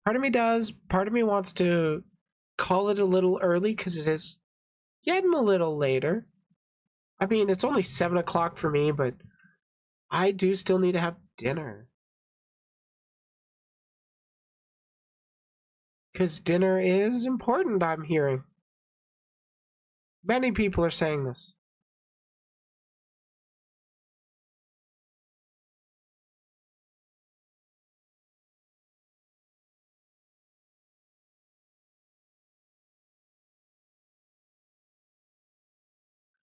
Part of me does. Part of me wants to call it a little early because it is getting a little later. I mean, it's only 7 o'clock for me, but I do still need to have dinner. Because dinner is important, I'm hearing. Many people are saying this.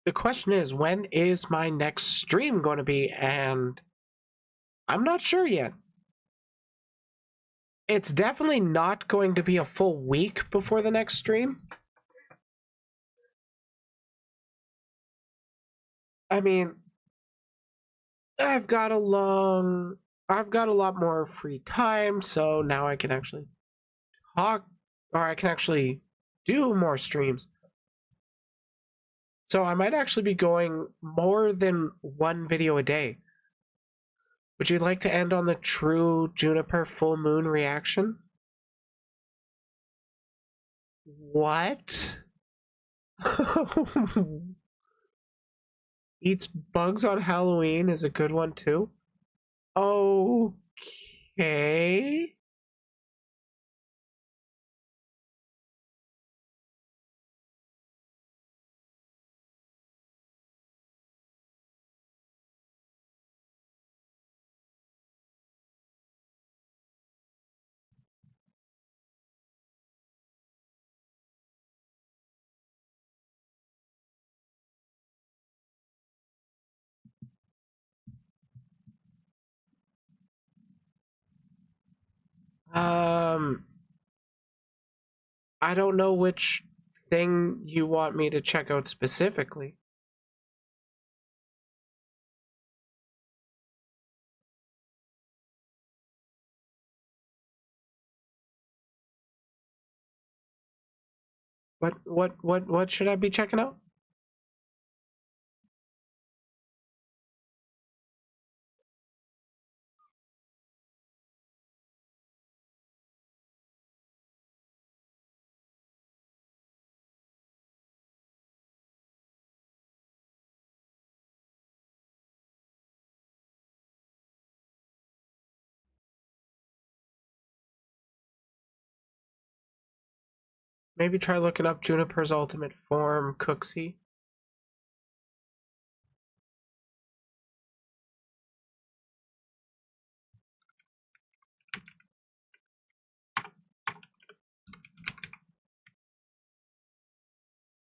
The question is, when is my next stream going to be? And I'm not sure yet. It's definitely not going to be a full week before the next stream. I mean, I've got a lot more free time, so now I can actually talk, or I can actually do more streams. So I might actually be going more than 1 video a day. Would you like to end on the true Juniper full moon reaction? What? Eats bugs on Halloween is a good one too. Okay. I don't know which thing you want me to check out specifically. What should I be checking out? Maybe try looking up Juniper's ultimate form, Cooksy.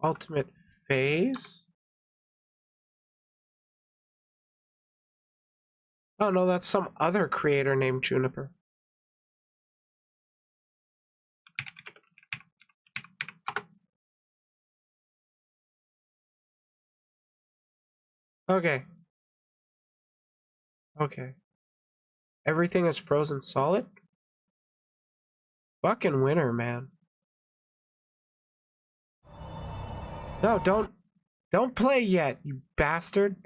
Ultimate phase? Oh no, that's some other creator named Juniper. Okay. Okay. Everything is frozen solid? Fucking winner, man. No, don't play yet, you bastard.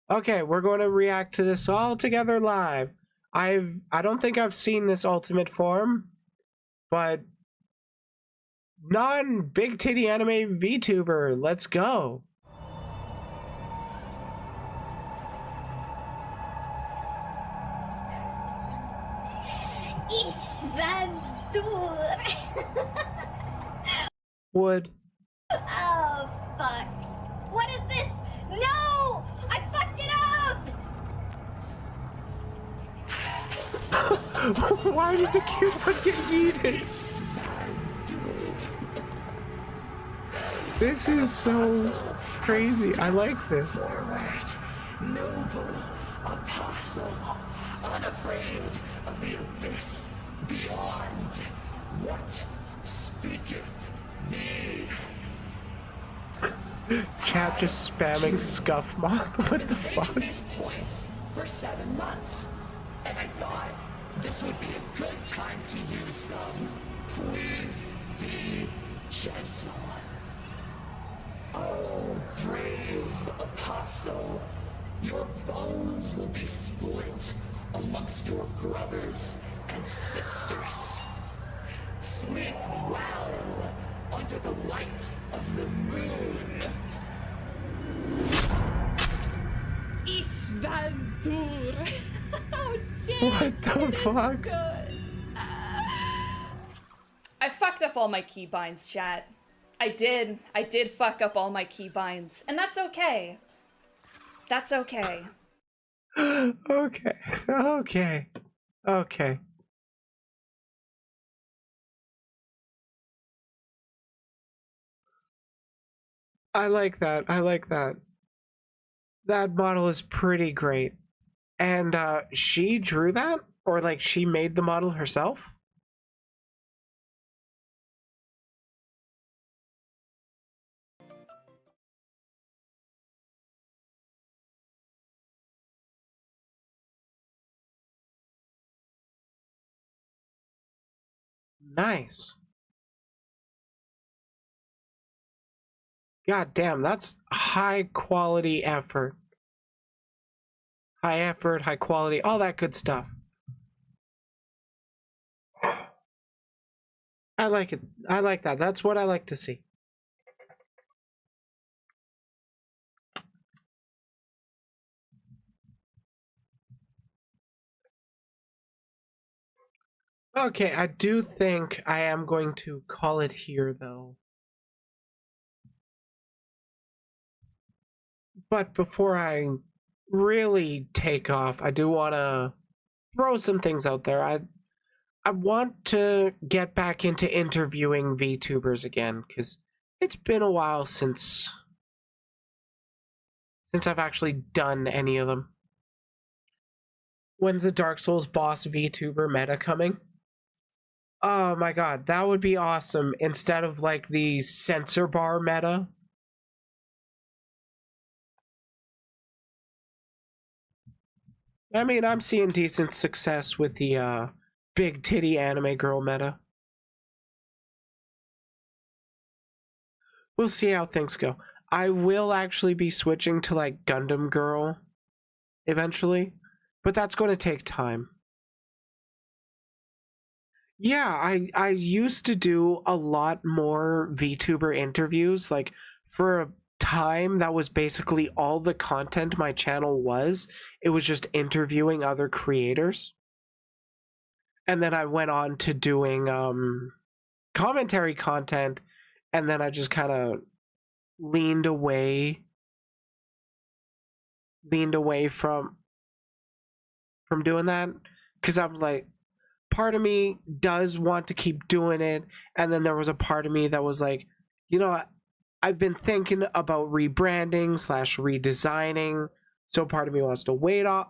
Okay, we're going to react to this all together live. I don't think I've seen this ultimate form, but non-big titty anime VTuber, let's go. Wood. Oh, fuck. What is this? No! I fucked it up! Why did the cute one get yeeted? This is so crazy. I like this. Noble apostle, unafraid of the abyss beyond. What speaketh me? Chat just spamming scuff moth. What the fuck? These points for 7 months, and I thought this would be a good time to use some. Please be gentle. Oh, brave apostle, your bones will be split amongst your brothers and sisters. Sleep well under the light of the moon. Ishvandur. Oh shit. What the fuck? Good. I fucked up all my keybinds, chat. I did fuck up all my keybinds, and that's okay. That's okay. Okay. I like that. That model is pretty great. And she drew that? Or like she made the model herself? Nice. God damn, that's high quality effort. High effort, high quality, all that good stuff. I like it. I like that. That's what I like to see. Okay, I do think I am going to call it here, though. But before I really take off, I do want to throw some things out there. I want to get back into interviewing VTubers again, because it's been a while since I've actually done any of them. When's the Dark Souls boss VTuber meta coming? Oh my god, that would be awesome. Instead of like the censor bar meta. I mean, I'm seeing decent success with the big titty anime girl meta. We'll see how things go. I will actually be switching to like Gundam Girl eventually, but that's going to take time. Yeah, I used to do a lot more VTuber interviews. Like, for a time, that was basically all the content my channel was. It was just interviewing other creators. And then I went on to doing commentary content, and then I just kind of leaned away from doing that, because I'm like, part of me does want to keep doing it, and then there was a part of me that was like, you know, I've been thinking about rebranding / redesigning, so part of me wants to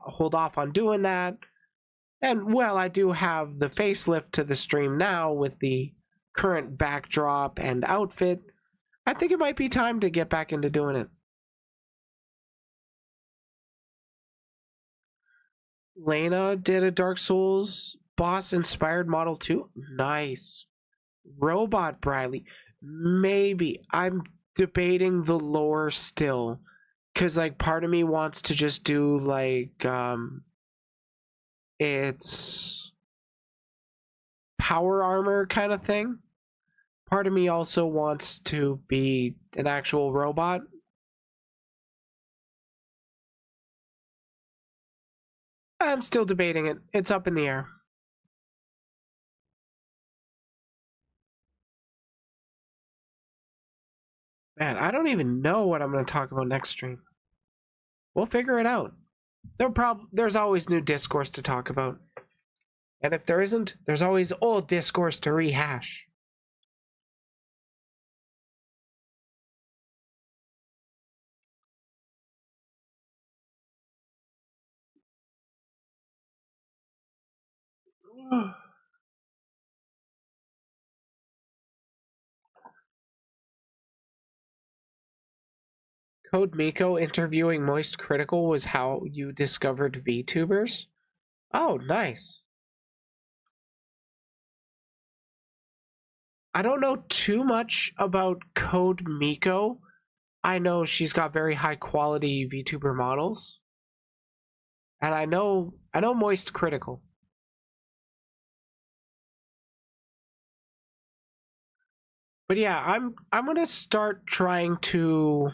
hold off on doing that. And well, I do have the facelift to the stream now with the current backdrop and outfit. I think it might be time to get back into doing it. Lena did a Dark Souls boss inspired model too. Nice. Robot Briley. Maybe. I'm debating the lore still, because like part of me wants to just do like it's power armor kind of thing. Part of me also wants to be an actual robot. I'm still debating it. It's up in the air. Man, I don't even know what I'm going to talk about next stream. We'll figure it out. There's always new discourse to talk about. And if there isn't, there's always old discourse to rehash. Code Miko interviewing Moist Critical was how you discovered VTubers? Oh, nice. I don't know too much about Code Miko. I know she's got very high quality VTuber models. And I know Moist Critical. But yeah, I'm gonna start trying to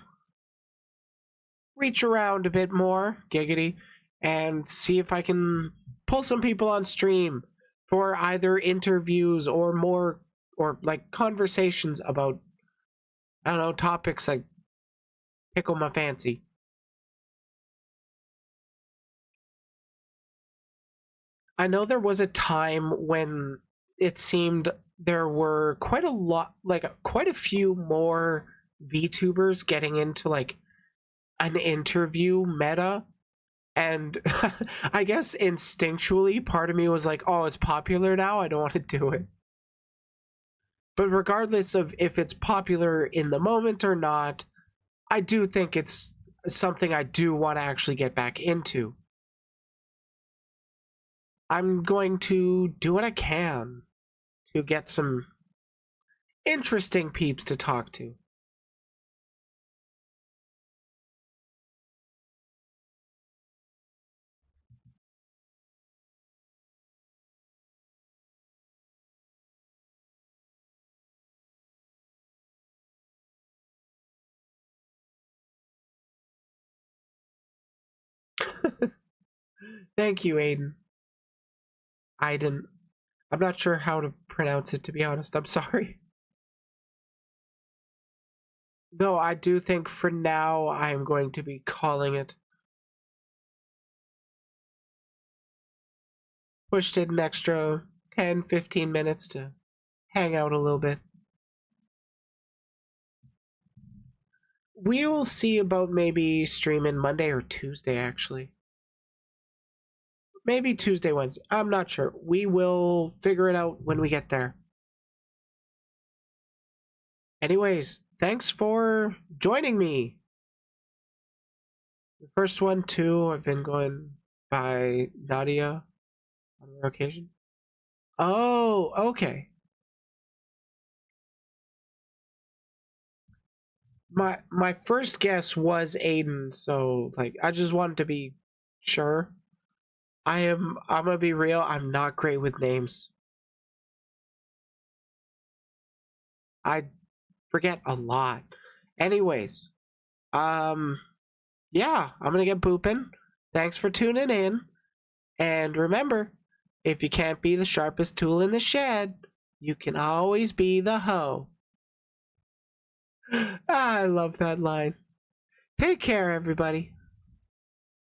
reach around a bit more, giggity, and see if I can pull some people on stream for either interviews or more, or like conversations about, I don't know, topics like tickle my fancy. I know there was a time when it seemed there were quite a lot, like quite a few more VTubers getting into like an interview meta, and I guess instinctually part of me was like, oh, it's popular now, I don't want to do it. But regardless of if it's popular in the moment or not, I do think it's something I do want to actually get back into. I'm going to do what I can to get some interesting peeps to talk to. Thank you, Aiden. I'm not sure how to pronounce it, to be honest. I'm sorry. Though I do think for now I'm going to be calling it. Pushed it an extra 10-15 minutes to hang out a little bit. We will see about maybe streaming Monday or Tuesday, actually. Maybe Tuesday, Wednesday. I'm not sure. We will figure it out when we get there. Anyways, thanks for joining me. The first one, too, I've been going by Nadia on another occasion. Oh, okay. My first guess was Aiden, so like I just wanted to be sure. I'm gonna be real, I'm not great with names. I forget a lot. Anyways, yeah, I'm gonna get booping. Thanks for tuning in. And remember, if you can't be the sharpest tool in the shed, you can always be the hoe. I love that line. Take care, everybody.